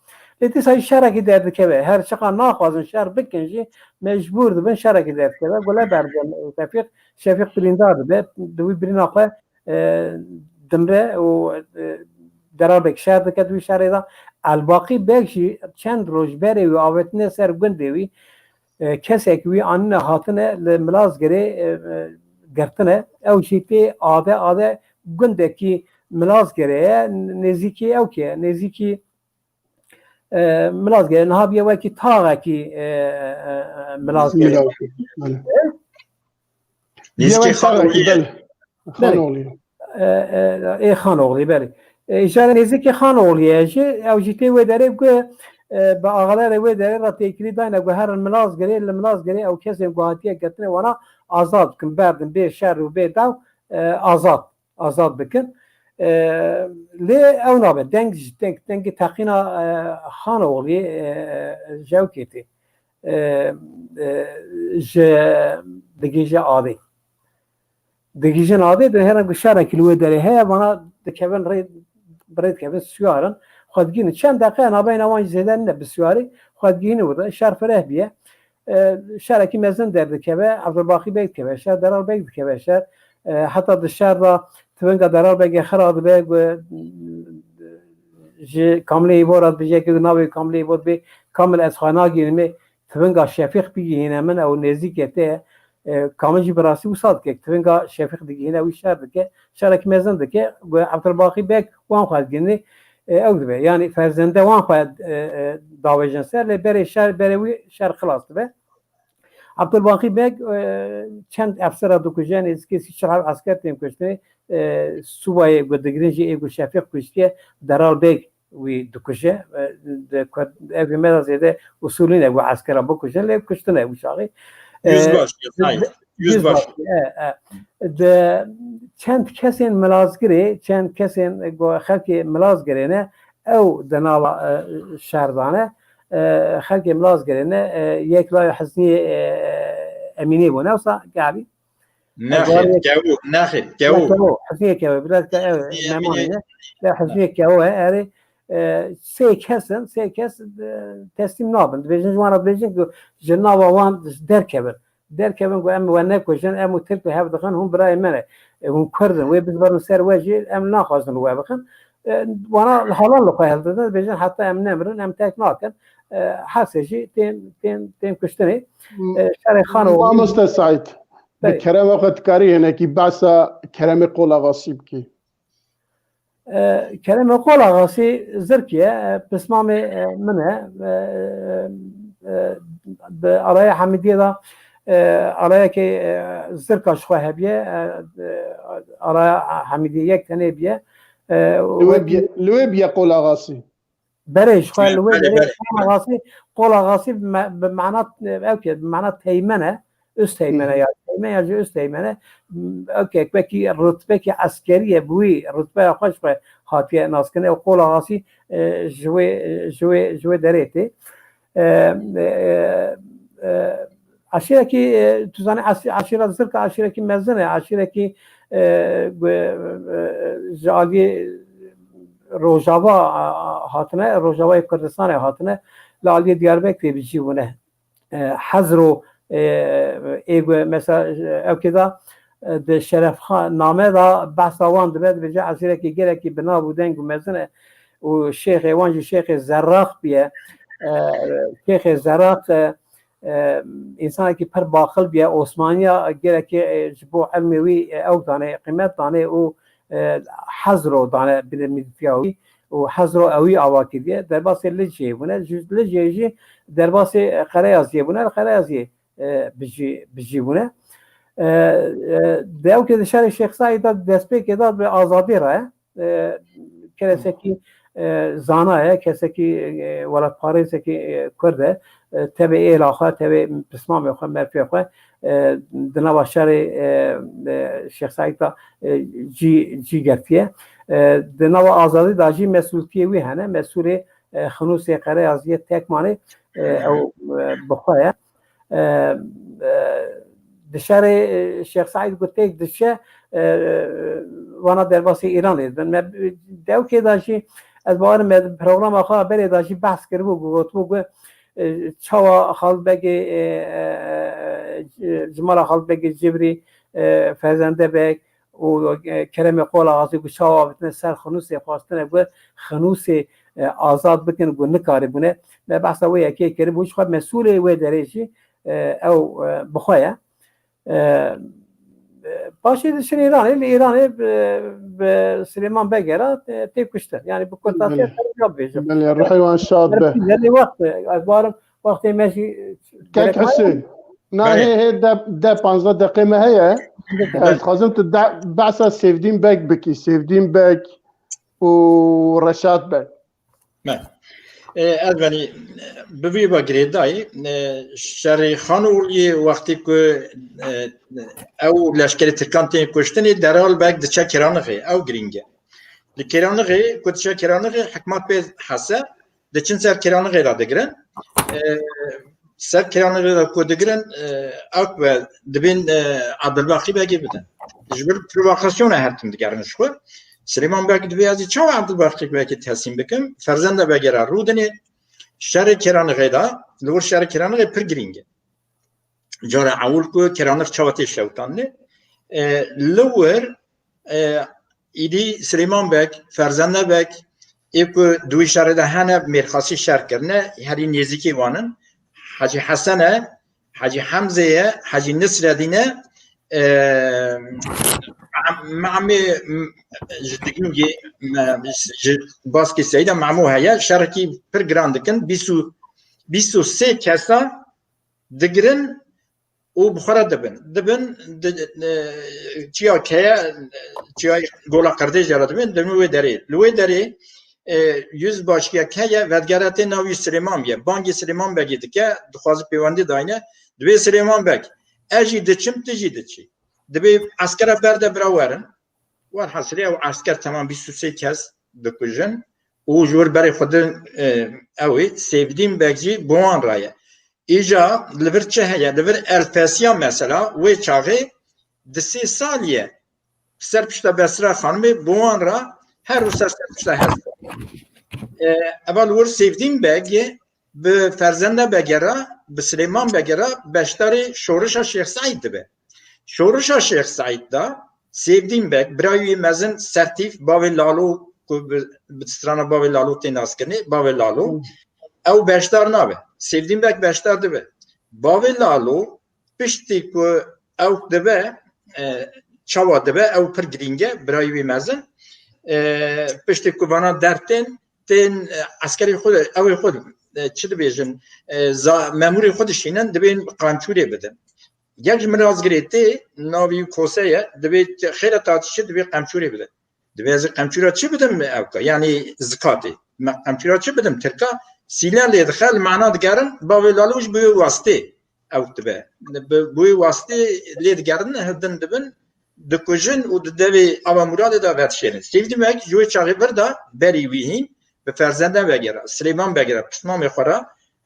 لیتی سای شرکی درده که هر چقدر ناخوازن شهر بکنجی مجبور دبن شرکی درده که گله برگم شفیق بریندار ده دوی برین آخواه دمره و درار بک شهر دکه دوی شهر دا الباقی بکشی چند روش بره و آوتنه سر گنده وی کسی که وی آنه هاتنه لملاز گره گرتنه او شیطه آده گنده که ملاز گره نزیکی او که نزیکی ملاز گره نها بیه وکی تاغه که ملاز گره نزیکی خانوغلی بله اشاره نزیکی خانوغلیه او جیتی و داره که با آغلار و داره را تکری داینه که هر ملاز گره او کسی گوهاتیه گتنه وانا آزاد کن بردن به شهر و به دو آزاد بکن لی او نابه دنگ تقینا خانوغلی جوکیتی دگیجه آدی دگیجه آدی ده هرم که شهر کلوه داره هیا وانا دکوین برید که سیارن خودگینه چند دقیقه نابه نوان زیدن نه بسیاری خودگینه بوده شهر فره بیه شهر کی مزن درده که عبدالباقی بگید که شهر درال بگید که شهر حتی در شهر را تونگا درال بگه خراد بگه کاملی ایبارات بجه که ناوی کاملی ایبارات بگه کامل از خانه گیرمه تونگا شفیق بگه هینه من او نزدیک ته کامل جی براسی وصاد که تونگا شفیق دیگه هینه وی شهر دکه شهر کی مزن دکه عبدالباقی بگه وان خواهد گینه او دبه یعنی فرزنده وان خواهد داوجن سر لبری شهر بروی شهر خلاص دبه عبدالباقی بگ چند افسر دکوژن از کسی شهر عسکر تیم کشته صوبای گدگرینجی ایگو شفیق کشته درال بگ وی دکوژه اوی مدرسه زیاده اصولین ایگو عسکر بکوژن لیب کشتن ایگو شاقی yüzbaşı. چند کسی ملازگری چند کسی خلقی ملازگرینه او دنالا شهردانه خلقی ملازگرینه یک لای حسنی امینی بونه وصا قابی ناخد جو حسنی که بلاد ممانه حسنی که هو اری سه کس تسلیم نابند بیشتر جوانا بیشتر که جناب وان درکبن گو ام ونه کشن ام تلک هف دخن هم برای منه هم کردن وی بزرگ سر وجه ام نخواستن وی بخن وانا حالا لقای هل دادن بیشتر حتی ام نمرن ام تک ناکن حسشی تیم کشتنی شهر خانه و مست سعید به کرم وقت کاری هنه کی بحث کرم قول آغاسیب کی کرم قول آغاسی زرکیه بسمام منه به آرای حمیدیه دا آرای که زرکاش خواه بیه آرای حمیدیه یک تنه بیه لوی بیه قول آغاسی بريش خال قول غاصب بمعنى تيمنه استيمنه يعني تيمنه يجي استيمنه اوكي بكي الرتبه كي عسكريه بوي رتبه خوش هاتيه ناس كنه قول غاصي جوي دريتي عشیرکی تو زنی عشیرت زرق عشیرکی مزنه عشیرکی جالی روجاوا هاتنه روجاوای کردستان هاتنه لالی دیاربکر بیچونه حزرو ایگو مثلا اوکیدا د شرف خان نامه دا بحث آوان دبید بجا عشیرکی گرکی بنا بودن مزنه و شیخ وانجی شیخ زراق بیه شیخ زراق انسان کی پر باخل بیا عثمانیا گره کی جبو علمی وی او دانه قیمت دانه او حزرو دانه بالمدفعوی و حزرو اوی اواکی دیه در باس لجی بونه لجی در باس قرایازی بونه قرایازی بجی بونه دیو که شهر شیخ سعید دست که داد به آزادی راه کسی کی زانه کسی کی ولد پاریس کی کرده تبع علاقه تبع بسمام خو مرفی خو دنوا شهر شیخ سعید جی گرفیه دنوا آزادی داجی مسئولیتی وی هنه مسئول خنوس قره ازیه تک مانه او بخواه دشهر شیخ سعید گوته دشه وانا در باسی ایران لید من دو که داشی از بار پروگرام آخر بری داشی بحث کرد و گفت چاوا خالد بگی جمال خالد بگی جبری فرزنده بگ و کرم قول آغازی گو چاوا بتنه سر خنوسی خواستنه گو خنوسی آزاد بکن گو نکاری بونه بحث وی اکی کری بوش خواه مسئول وی دریشی او بخواه باشه دشن ایرانی به سلیمان بگیره تیب کشته یعنی بکنتاسی جاب بیشه بله روحی وان شاد به یعنی وقتی ماشی که حسین نه هی ده 15 دقیقه ما هیه خازم تو بحث سیفدین بگ بکی سیفدین بگ و رشاد بگ از بنی ببی با گریدای شهر خانولی وقتی که او لشکر ترکان تیم کشتنی در حال بگ دچه کرانقه او گرینگه لکرانقه کدچه کرانقه حکمت به حسه دچن سر کرانقه را دگرن سر کرانقه را کدگرن او دبین عبدالباقی بگی بدن جبر پروواکاسیون هر تیم دگرنش خو سلیمان بگ دویازی چه عبدالباقی بگی تحسین بکن فرزنده بگیره رودنی شهر کرانقه دا لور شهر کرانقه پر گرینگه جاره اول کو کرانق چاوتی شوتانه لور ایدی سلیمان بگ فرزنده بگ ایکو دوی شهر ده هنه میرخاصی شهر کرنه هری نزدیکی وانن حاجی حسنه حاجی حمزه حاجی نصرالدینه معمي جدينجي باسكي سيدا معمو هيا شاركي برغراندكن بيسو سي كاسا دغرن او بخارا دبن تشيا كيا تشيا غولا قرديج يرادبن دنوي دري لوي دري yüz başka kaya vedgarate navi Süleyman bey bangi Süleyman bey gidike dixwaz peyvandi dayne dve Süleyman bey eji diçim tiji diçi dve askera berde brawerin var hasriye o asker tamam bir süse kez dokujun o jur beri xudun evi sevdiğim bekci boğan raya İca livirçe heye livir elfesiya mesela ve çağı disi saliye serpişte Besra Hanım'ı boğan ra her usta serpişte her اول ور سیفدین بگی به فرزنده بگیره به سلیمان بگیره بشتری شورش شیخ سعید به شورش شیخ سعید دا سیفدین بگ برای مزن سرتیف باوی لالو به استران باوی لالو تیناس کنی باوی لالو او بشتر نابه سیفدین بگ بشتر دبه باوی لالو پشتی که او دبه چاوا دبه او پر گرینگه برای مزن پشتی که وانا درتین تن عسکری خود اوی خود چی دبیجن ماموری خودشینن دبین قانچوری بدن یک مرازگریتی ناوی کوسه دبی خیلی تاتشی دبی قانچوری بدن دبی از قانچورا چی بدم اوکا یعنی زکاتی قانچورا چی بدم ترکا سیلر لید خال معنا دگرن با ولالوش بوی واسطه او دبی بوی واسطه لید گردن هدن دبن دکوجن و دبی اما مراد دا ورشین سیفدی مک جوی چاقی بردا بری ویهین به فرزنده بگیره سلیمان بگیره پشتما میخوره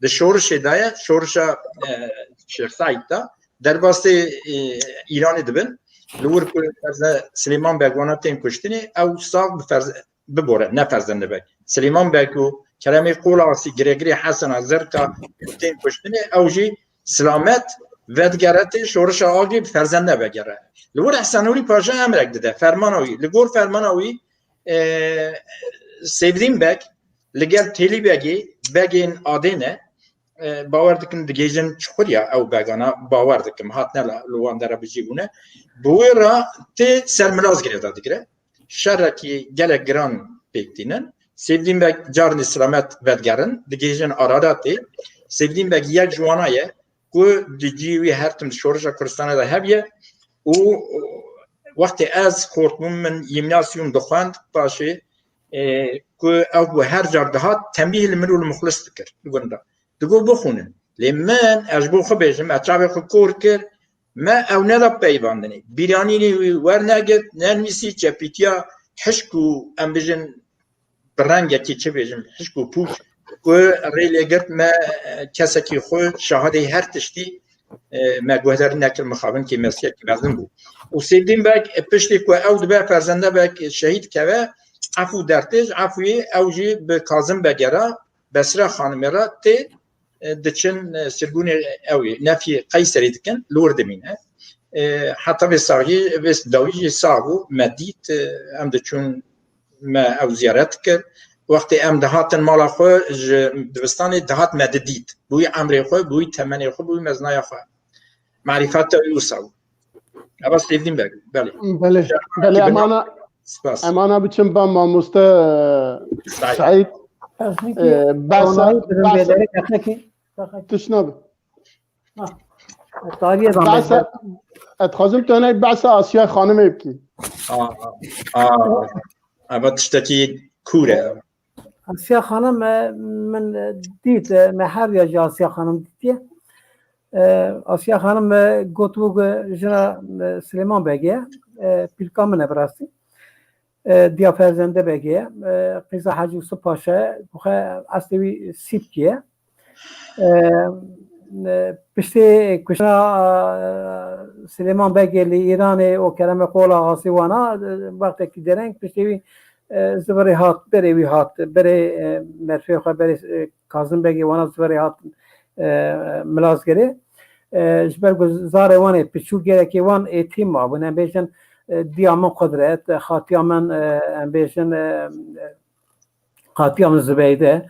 ده شورش دایه شورش Şeyh Said da derbastê İranê dibin li wir ku Silêman Beg wana tên kuştinê ew sag bibore ne ferzende bek Silêman Beg û Keremê Qolasî girêgirê Hesena Zerka tên kuştinê ew jî silamet vedgeretê şorişa agê bi ferzende vegere li wir Ehsenûrî paşa emrek dide fermana wî li gor fermana wî Sevdîn Beg li gel Têlî Begê begên adê ne باور dikim digêjin çuquriya ew begana bawer dikim hatne li wan dere bicîbûne bi wê re tê sermilaz girêda digire şerekî gelek giran pêktînin Sevdîn Beg carnê silamet vedgerin digêjin arada tê Sevdîn Beg yek ji wana ye ku di cî wî her tim şorişa Kurdistanê de hebiye û wextê ez xortbûm min yîmnasyum dixwend paşê ku ew bu her car dihat tembîh li min û li muxlis dikir gunda digo bixûnin lê min ez ji bo xwe bêjim ez çavê xwe kor kir me ew neda peybandinê bîranînê wî wernegir nenivîsî çepîtiya hişk û em bijin bi rengekî çi bêjim hişk û pûç ku rê lêgirt me kesekî xwe şahadê her tiştî me guhdarî nekir mixabin kê mesiyekî mezin bû û Sevdîn Beg piştî ku ew dibe ferzende Beg şehîd keve efû dertêj efûyê ew jî bi Kazim Begê re Besra xanimê re tê diçin sirgûnê ew ê nefyê Qeyserî dikin li wir dimîne heta vê saxiyê vê dawî jî sağ bû me dît em diçûn me ew ziyaret kir wextê em dihatin mala xwe ji dibistanê dihat me didît bûyî emrê xwe bûyî temenê xwe bûyî meznaya xwe marîfeta wî wisa bû ev Sevdîn Beg belê belê emana biçim ben mamoste Said تشنب اتخازم تاني بحث آسیا خانم ابکی اما تشتكي كورة آسیا خانم من دید محر یا جا آسیا خانم دیدیه آسیا خانم گوتوگ جنا سلیمان بگه پیلکا منه براستی دیا فرزنده بگه قیزا حاجی یوسف پاشا بخه اصلی سیبکیه پشتی کشنا سلیمان بگه لی ایران و کرم قولا آسیوانا وقتی که درنگ پشتی زبری هات بره مرفی خواه بره کازم بگه وانا زبری هات ملاز گره جبر گزار وانه پشو گره که وان ایتیم آبونه بیشن دیامن قدرت خاتیامن بیشن خاتیامن زبیده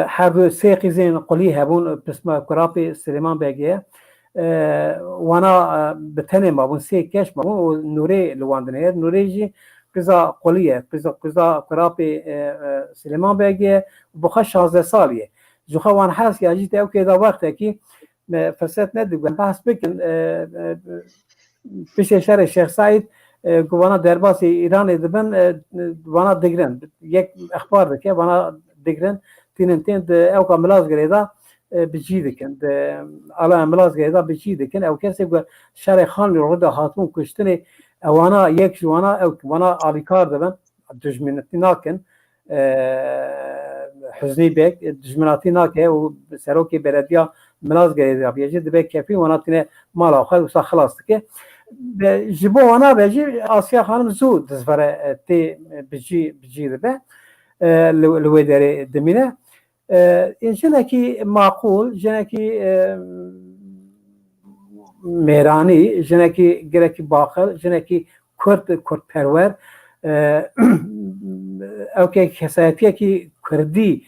هر دو سه قیزین قلی هبون بسم کراپی سلیمان بگه وانا بتنه ما بون سه کش ما بون نوری لواندنه نوری جی قیزا قلیه قیزا کراپی سلیمان بگه بخش 16 سالیه جوخه وان حس یا جیت او که دا وقته کی فرصت ندیگم بحث بکن پیش شهر شیخ سعید گوانا درباسی ایران دبن وانا دگرن یک اخبار ده که وانا دگرن تین او که ملاز گریدا بجی دکن الا ملاز گریدا بجی دکن او کسی که شهر خان رو ده هاتون کشتنی وانا یک جوانا او وانا آلیکار دبن دجمنتی ناکن حزنی بک دجمناتی ناکه و سروکی بلدیا ملاز گریدا بیجی دبه کفی وانا تینه مال آخر وسا خلاص که جبو وانا بجی آسیا خانم زود دزفره تی بجی دبه لوی داره دمینه این جنکی معقول جنکی میرانی جنکی گرکی باخر جنکی کرد پرور او که کسایتیه که کردی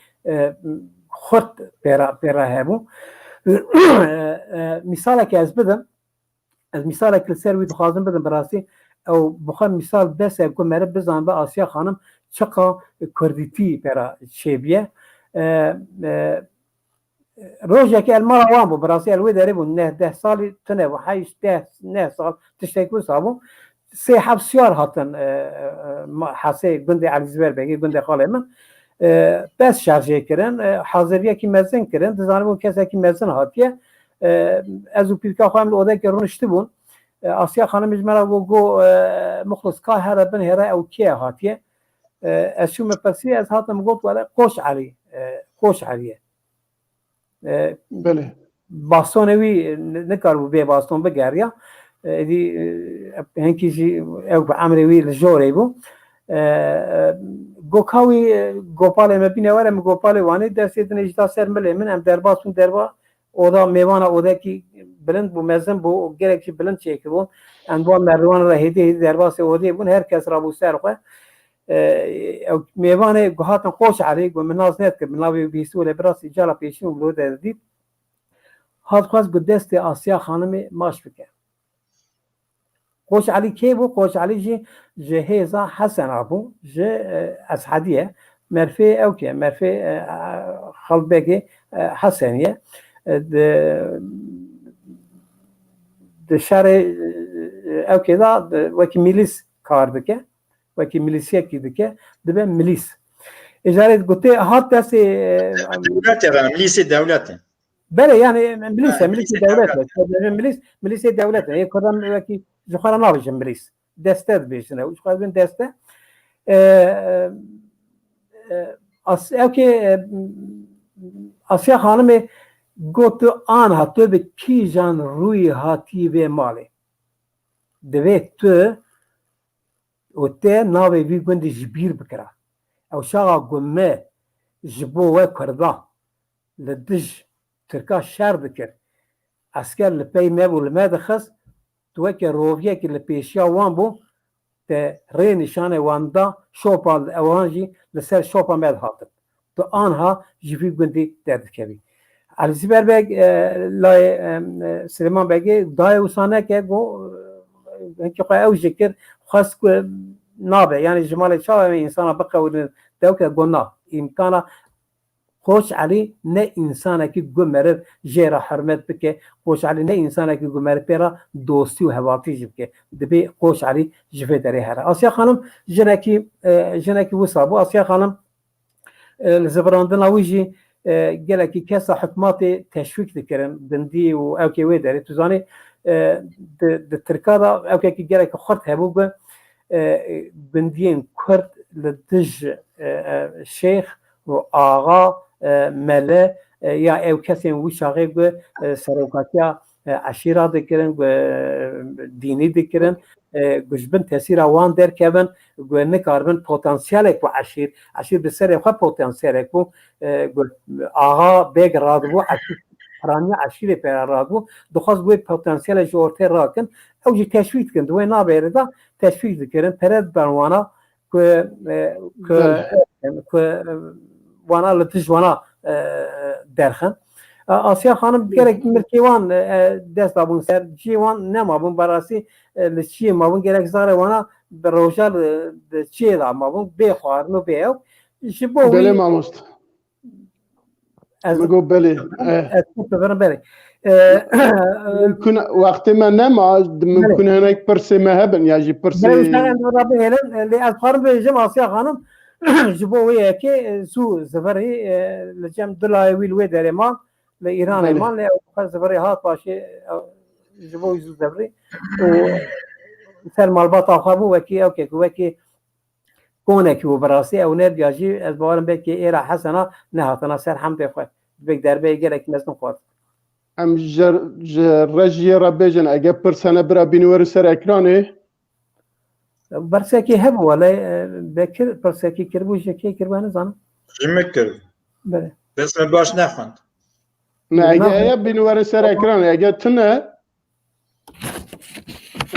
خود پیرا هبو مثاله که از بدم از مثاله که سروی دخوازم بدم براسی او بخوام مثال بس اگه مرد بزن به آسیا خانم چقا کردیتی پیرا شیبیه روزی که المال وام بو براسی الوی داره بو 10 سالی تنه و 8 سال تشتکو سابو سه حبسیار هاتن حسه گنده علیزبر بگی گنده خاله من بس شارژه کردن حاضریه کی مزن کردن دزانه بو کسی کی مزن هاتیه از او پیرکا خواهم لوده که رونشتی بون آسیا خانم اجمالا گو مخلص که هر بن هره او کیه هاتیه از شو مپرسی از هاتم گفت ولی قوش علیه بله bastonê wî nikarbû bê baston bigeriya êdî hinkî jî ew bi emrê wî li jorê bû goka wî gopalê me bîne were min gopalê wanê destê dinê ji ta ser milê min em derbas bûn derba oda mêvana odekî bilind bû mezin bû gelek jî bilind çêkibûn em wan merdiwan re hêdî hêdî derbasê odê bûn herkes rabû ser xwe mêvanê hatin Qoç Elî got min naz nedkir min navê bîstî lê birasî cala pêşîn û li derdît hat xwest bi destê Asya Xanimê maş bike Qoç Elî kê bû Qoç Elî jî ji hêza Hesena bû ji Ezhediyê merfê ew ke merfê Xelbegê Hesenî di şerê ew kê da wekî milîs kar dike wekî milîsyekî dike dibe milîs ejarê gotê hat destê milîsê dewletê bele yani milîsê devlet milîsê devlet ê Kurdan wekî ji xwe re nabêjin milîs deste dibêjin ew ji xwe bin deste ew kê Asya Xanimê got tu aniha tu bi kîjan rûyê hatî vê malê divê tu û te navê vî gundê ji bîr bikira ew şaxa gume ji bo we Kurda li dij Tirka şer dikir esker li pey me bû li me dixist tu weke roviyekî li pêşiya wan bû te rê nîşanê wan da şopa ewan jî li ser şopa me dihatin tu aniha ji vî gundê derdikevî Elîzber Beg layê Silêman Begê dayê wisa neke got hinkî xwe ew jî kir xwest ku nabe yani ji malê çawa em însana biqewînin dewke got na îmkana Qoç Elî ne însanekî gumeriv jêra hirmet bike Qoç Elî ne însanekî gumeriv pêra dostî û hevatî jî bike dibê Qoç Elî ji vê derê here Asya Xanim jinekî wisa bû Asya Xanim li zivirandina wî jî gelekî kesa hikûmetê teşwîk dikirin dindî û ew kê wê derê tu zanî di Tirka da ew kekî gelekî xurt hebû bi bindiyên Kurd li dij şêx û axa mele ya ew kesên wî şaxê gu serokatiya eşîra dikirin dînî dikirin gu ji bin tesîra wan derkevin gu nikaribin potansiyelek bû eşîr bi serê xwe potansiyelek bû axa bêg radibû piraniya eşîrê pêra radibû dixwast wê potansiyelê ji ortê rakin ew jî teşwîk dikin di wê navê de teşwîk dikirin pere dibin wana ku wana li tij wana derxin Asya Xanim gerek mirkê wan dest dabûn ser cî wan nemabûn berasî li çiyê mabûn gerek zarê wana bi roja di çiyê da mabûn bê xwarin û bê ew ji bo belê mamoste ez got belê bibirim belê wextê me nema mimkun hinek pirsê me hebin ya jî pirsê bihêlin lê ez xwarin bêjim Asya Xanim ji bo wê yekê zû zivirî li cem dilayê wî li wê derê man li Îranê man lê ew zivirî hat paşê ji bo wî zû zivirî û ser malbata xwe bû wekî ew kek wekî konekî bû birastî ew nerdiya jî ez bawerim belkî êra Hesena nehatina ser hemdê xwe dibek derbeyê gelek mezin xwar em ji rejiyê re bêjin ege pirsene bira bînîwêrî ser ekranê bersekî hebû welê bekir pirsekî kirbû ji kê kiribe nizanim ji me kir dest me baş nexwend ne ege heye bînîwêrî ser ekranê ege tune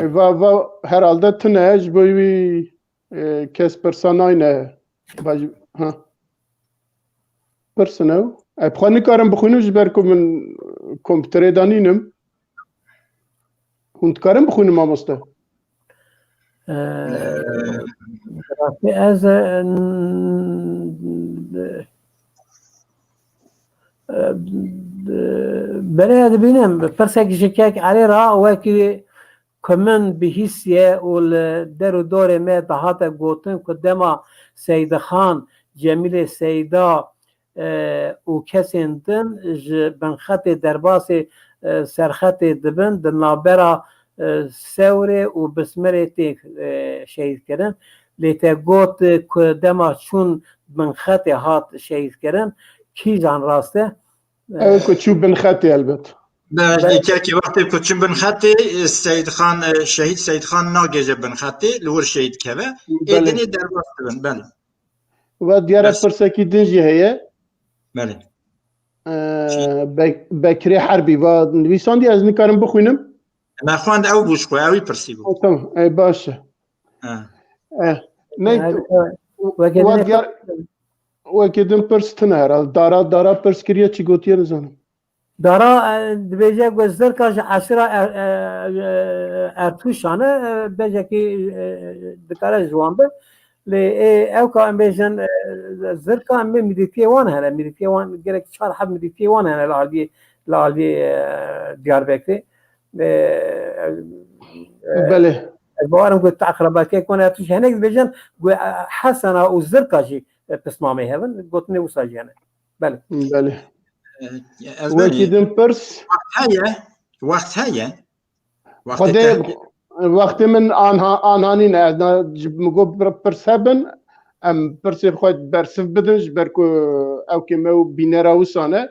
va herhalde tune ji bo wî kes pirsa nayne pirsin ew ev xwe nikarim bixwînim ji ber ku min kompîterê danînim hûn dikarin bixwînin mamoste ez berê dibînim pirsek ji kek erê ra wekî ku min bihîstiye û li der û dorê me dihate gotin ku dema Seydixan Cemîlê Seyda û kesên din ji binxetê derbasê serxetê dibin di navbera Sewrê û Bismerê tê şehîdkirin lê te got ku dema çûn binxetê hat şehîdkirin kîjan rast e ew ku çû binxetê elbet كاكي وقت كنت بن خطي السيد خان الشهيد سيد خان ناجي بن خطي لور شهيد كذا إدني دربست بن بله وديار برسكي دنجي هي بله بكري حربي ونويسان دي از نكارم بخوينم ما خواند أو بوش خواه أوي برسيبو تمام اي باشا نيت وديار وكدم برس تنهر دارا برس كريا چي گوتيه نزانم دارا دبیجه گذر کاش عشرة ارتوشانه بیجه کی دکاره جوان به لی او که ام بیجن زر که ام مدیتیه وان هنه مدیتیه وان گره چهار حب مدیتیه وان هنه لعالی دیار بکری بله بارم قلت أقرب كي كون أتوش هناك بيجن حسنا وزركا شيء بسمامي هذن قلت ني وساجينا بله وكيدن برس وقت هيا وقت من آنهانين جب مقو برس هبن ام برس بخواد برسف بدن جبركو او كيمو بينيرا وسانه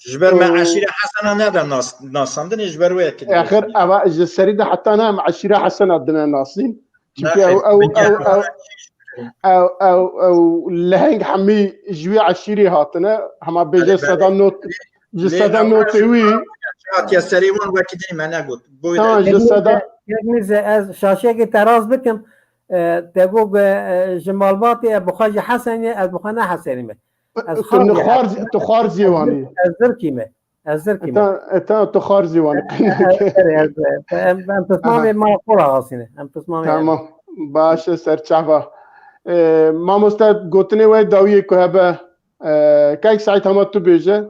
جبر مع عشيرة حسنة نادا ناصندن جبر وياك اخر اوا السريده حتى انا مع عشيرة حسنة دنا ناصين او لهنگ حمي جوي عشيري هاتنا هما بيجي صدا نوتوي يا سريون وكدني ما نقول صدا يعني از شاشه تراز بكم تقول جمالباتي ابو خاجي حسني ابو خنا حسني تخار زيواني الزركيمه انت تخار زيواني ام تسمعي ما قرا غاسينه ام تسمعي تمام باش سرچافا ما مستد گوتنه و داوی که هبه کاک سایت هم تو بیجه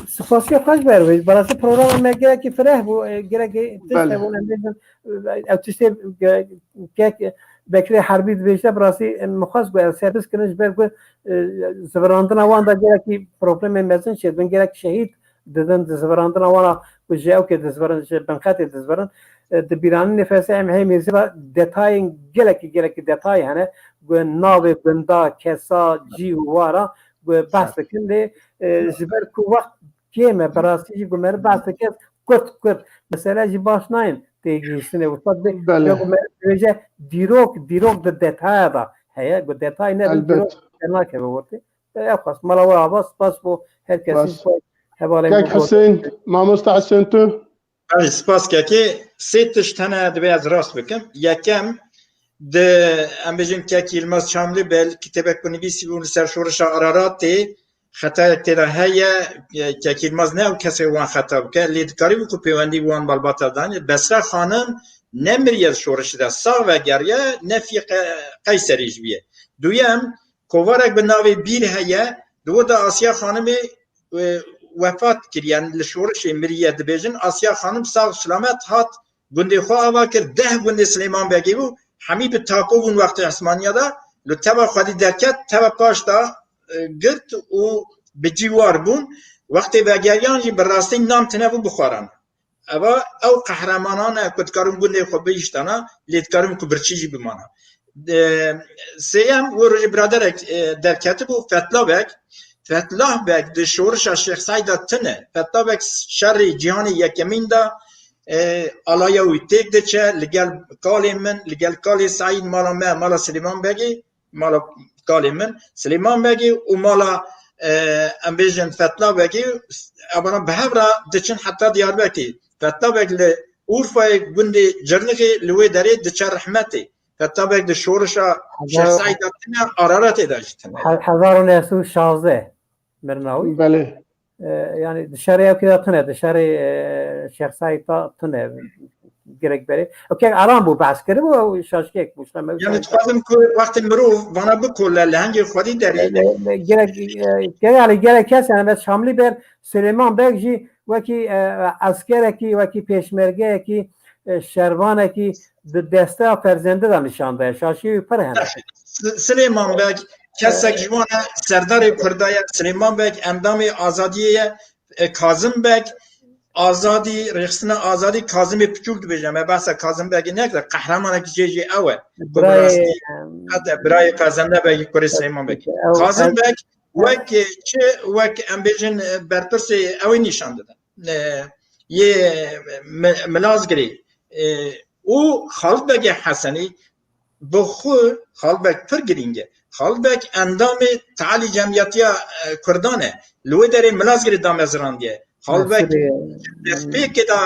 سپاسی خوش بروید برای پروگرام ما گره که فرح بو گره که تشته بو نمیدن او تشته که بکری حربی بیشتر برای مخصوص گویا سرویس کنش برگو زبراندن آوان دا گره که پروگرام مزن شد من گره که شهید دادن زبراندن آوانا و جاو که زبران بنخات زبران دبیرانی نفسه هم هی میزه دتای گله که دتای هنه گو ناو بندا کسا جی وارا گو بحث کنده جبر کو وقت کیمه براستی گو مر بحث کس کت مثلا جی باش ناین تیجی سنه وقت گو مر دیروک دتای دا هیا گو دتای نه دیروک نه که بورتی اخلاص مالا عباس باس بو هر کسی كاك حسين ما مستحسن تو سپاس که سه تشتنه دبی از راست بکم یکم د ام بجن که یلماز شاملی بل کتاب کنویسی و سرشورش آراراتی خطا تدا هيا که یلماز نه و کسی وان خطا بکه لیدکاری بکو پیوندی وان بالباتا دانی بسرا خانم نمری از شورش ده سا و گریه نفی قیسری جویه دویم کوارک به ناوی بیر هيا دو دا آسیا خانم وفات کردن لشورش مریه دبیجن آسیا خانم سال سلامت هات گنده خواه آوا کرد 10 گنده سلیمان بگی بو همی به تاکو اون وقت عثمانیا دا لطبا خودی درکت تبا پاش دا گرد و به جیوار بون وقتی بگریان جی براستی نام تنبو بخورن اوا او قهرمانان کدکارم گنده خواه بیشتانا لیدکارم که برچی جی بمانا سیم و روژ برادر درکت بو فتلا بک د شورش شیخ سعید تنه فتلا بک شر جهان یکمین دا علایه وی تک ده چه لگل کالی من لگل کالی سعید مالا سلیمان بگی مالا کالی من سلیمان بگی و مالا امبیجن فتلا بگی ابانا بهبرا دچن حتی دیار بکی فتلا بک ل اورفای گندی جرنگی لوی داری دچه رحمتی فتلا بک د شورش شیخ سعید تنه آرارت داشتن 1916 مرناوي بله يعني دشاري كده تنه دشاري شيخ سعيد تنه جريك بري اوكي ارام بو بعسكري بو شاشكيك مش لما يعني تقدم وقت المروف وانا بكل لهنجي خودي داري جريك يعني جريك كاس انا بس شاملي بر سليمان بيجي وكي عسكري وكي پيشمرگه كي شروانه كي دسته فرزنده دا نشان ده شاشي پر هن سليمان بيج کسک جوان سردار کردای سلیمان بگ اندام آزادی کاظم بگ آزادی رخصتن آزادی کاظم پچول بجم بحث کاظم بگ نکرد قهرمان جی اوه برای کاظم بگ کره سلیمان بگ کاظم بگ وەک وەک ئەم بێژن بەرپرسێ ئەوەی نیشان دەدەن یê milazgirê û Xalbekê Hesenî bi xwe Xalbek pir giring e. Xalbek endamê tealî cemiyetiya Kurdan e. Li wê derê milazgirê damezirandiye. Xalbek destpêkê da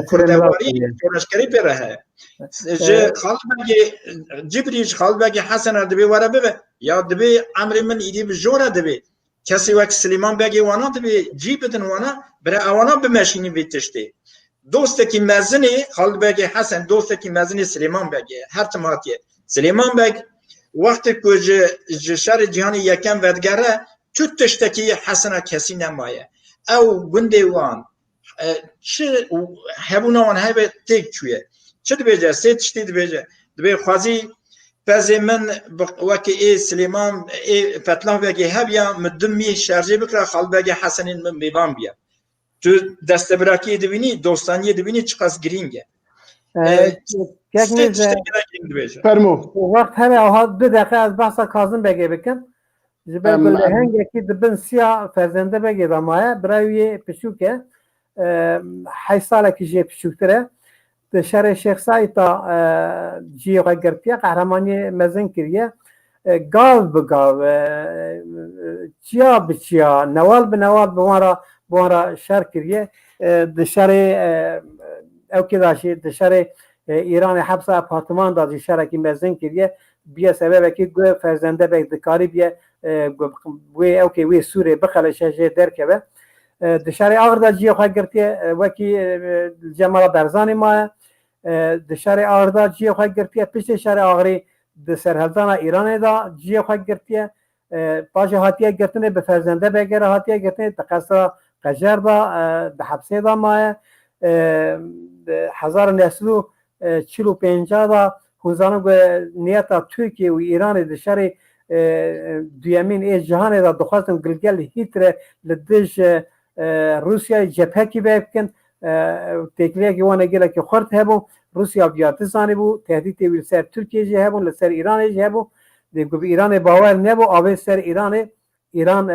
kurdewarî şoreşkerî pê re heye. Ji Xalbekê Cibrî ji Xalbekê Hesen re dibê were bibe ya dibê emrê min îdî bi jor re dibê. Kesî wek Silêman Begê wana dibê cî bidin wana bire ewana bimeşînî vê tiştê. Dostekî mezinê Xalbekê Hesen dostekî mezinê Silêman Begê her tim hatiye. Silêman Beg wextê ku ji şerê cîhanê yekem vedgere tu tiştekî Hesena kesî nemaye. Ew gundê wan çi hebûna wan hebe têk çûye. Çi dibêje? Sê tiştî dibêje. Dibê xwazî pezê min wekî ê Silêman ê Fetlah Begê hebiya min du mî şerjê bikira Xalbekê Hesenên min mêvan biye. Tu destebirakiyê dibînî, dostaniyê dibînî çi qas giring e. فرمو وقت هر اوها 2 دقیقه از بحث کاظم بگی بکن جبه گلهنگ یکی دبن سیا فرزنده بگی دامایه برای پشوکه 8 ساله که جه پشوکتره شهر شیخ سایتا جیغه گرتیه قهرمانی مزن کریه گاو بگاو چیا بچیا نوال بنوال بوارا شهر کریه دشهر او که داشتی دشهر ایران حبس اپارتمان دادی شهرکی مزن کریه بیا سبب که گو فرزنده بگ دکاری بیا وی او که وی سوره بخله شجه درکه به دشهر آغر دا جیه خواه گرتیه وکی جمال برزانی ما دشهر آغر دا جیه خواه گرتیه پشت شهر آغری د سرحدان ایران دا جیه خواه گرتیه پاش هاتیه گرتنه به فرزنده بگره هاتیه گرتنه تقصر قجر دا ده حبسه دا ما 1945 دا هنزانم نیتا ترکیه و ایران دشهر دویمین ای جهان دا دخواستم گلگل هیتر لدش روسیا جبهه کی بکن تکلیه که وانه گله که خورد هبو روسیا بیاتی زانی بو تهدید ویل سر ترکیه جه هبو لسر ایران جه هبو دیگه ایران باور نبو آوه سر ایران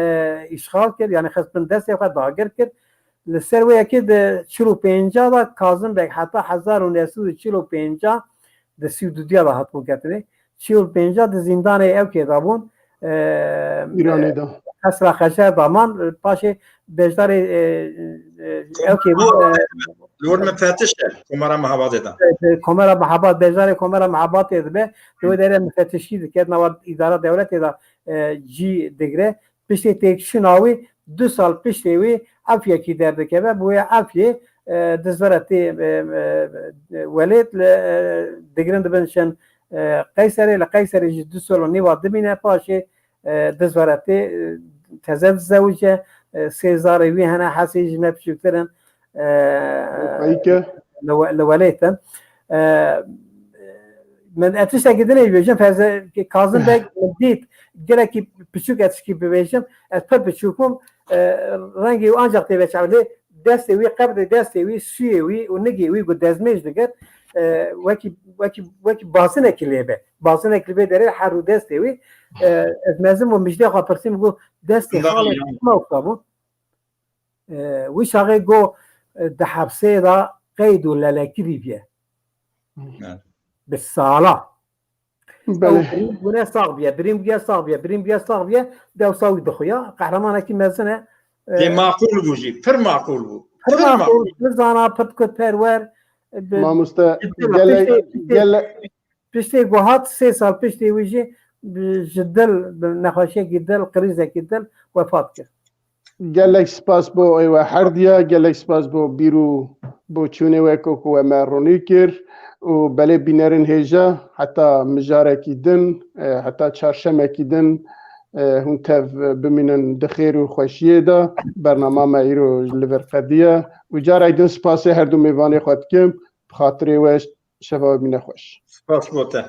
اشغال کرد یعنی خصبن دست یه داگر کرد لسر و یکی ده 45 دا کاظم بگ حتی 1945 ده 32 دا حتمو کتنه 45 ده زندان او که دابون ایرانی دا حسرا خشر دامان پاشه بجدار او که بود لور مفتش کمرا محبات دا کمرا محبات بجدار کمرا محبات ده دو داره مفتشی ده که نواد اداره دولت دا جی دگره پشتی تکشناوی 2 سال پشتی وی افیه کی درده که بوی افیه دزورتی ولید دگرند بنشن قیصری لقیصری 2 سال و نیو دبینه پاشه دزورتی تزد زوجه سیزاری وی هنه حسی جنب شکرن لولیتن من اتش اگدنه بیشم فازه کاظم بگ دید گره کی پچوک اتش کی بیشم از پر پچوکم رنگی و ancak diye çağırdı desteği kabul desteği suyu o negi o dezmej diğer vaki basın eklibe dere haru desteği ezmezim o müjde kapırsim bu desteği halı mevka bu و شاغه گو ده حبسه دا قید و للکری بیه بالسالا بونه ساق بیه بریم بیا ساق بیه دو ساوی دخویا قهرمانه کی مزنه معقول بو جی پر معقول بو نزانا پتکت پرور ما مستا گل پشتی گوهات 3 سال پشتی ویجی جدل نخوشه گدل قریزه گدل وفات کرد گلک سپاس بو ایوه حردیا گلک سپاس بو بیرو بو چونه وکو کو مرونی کر و بله بینرن هجا حتی مجاره کی دن حتی چهارشنبه کی دن هون تف بمینن دخیر و خوشیه دا برنامه ما ایرو لور قدیه و جاره دن سپاس هر دو میوانی خود کم بخاطر وش شفا بینه خوش سپاس بوته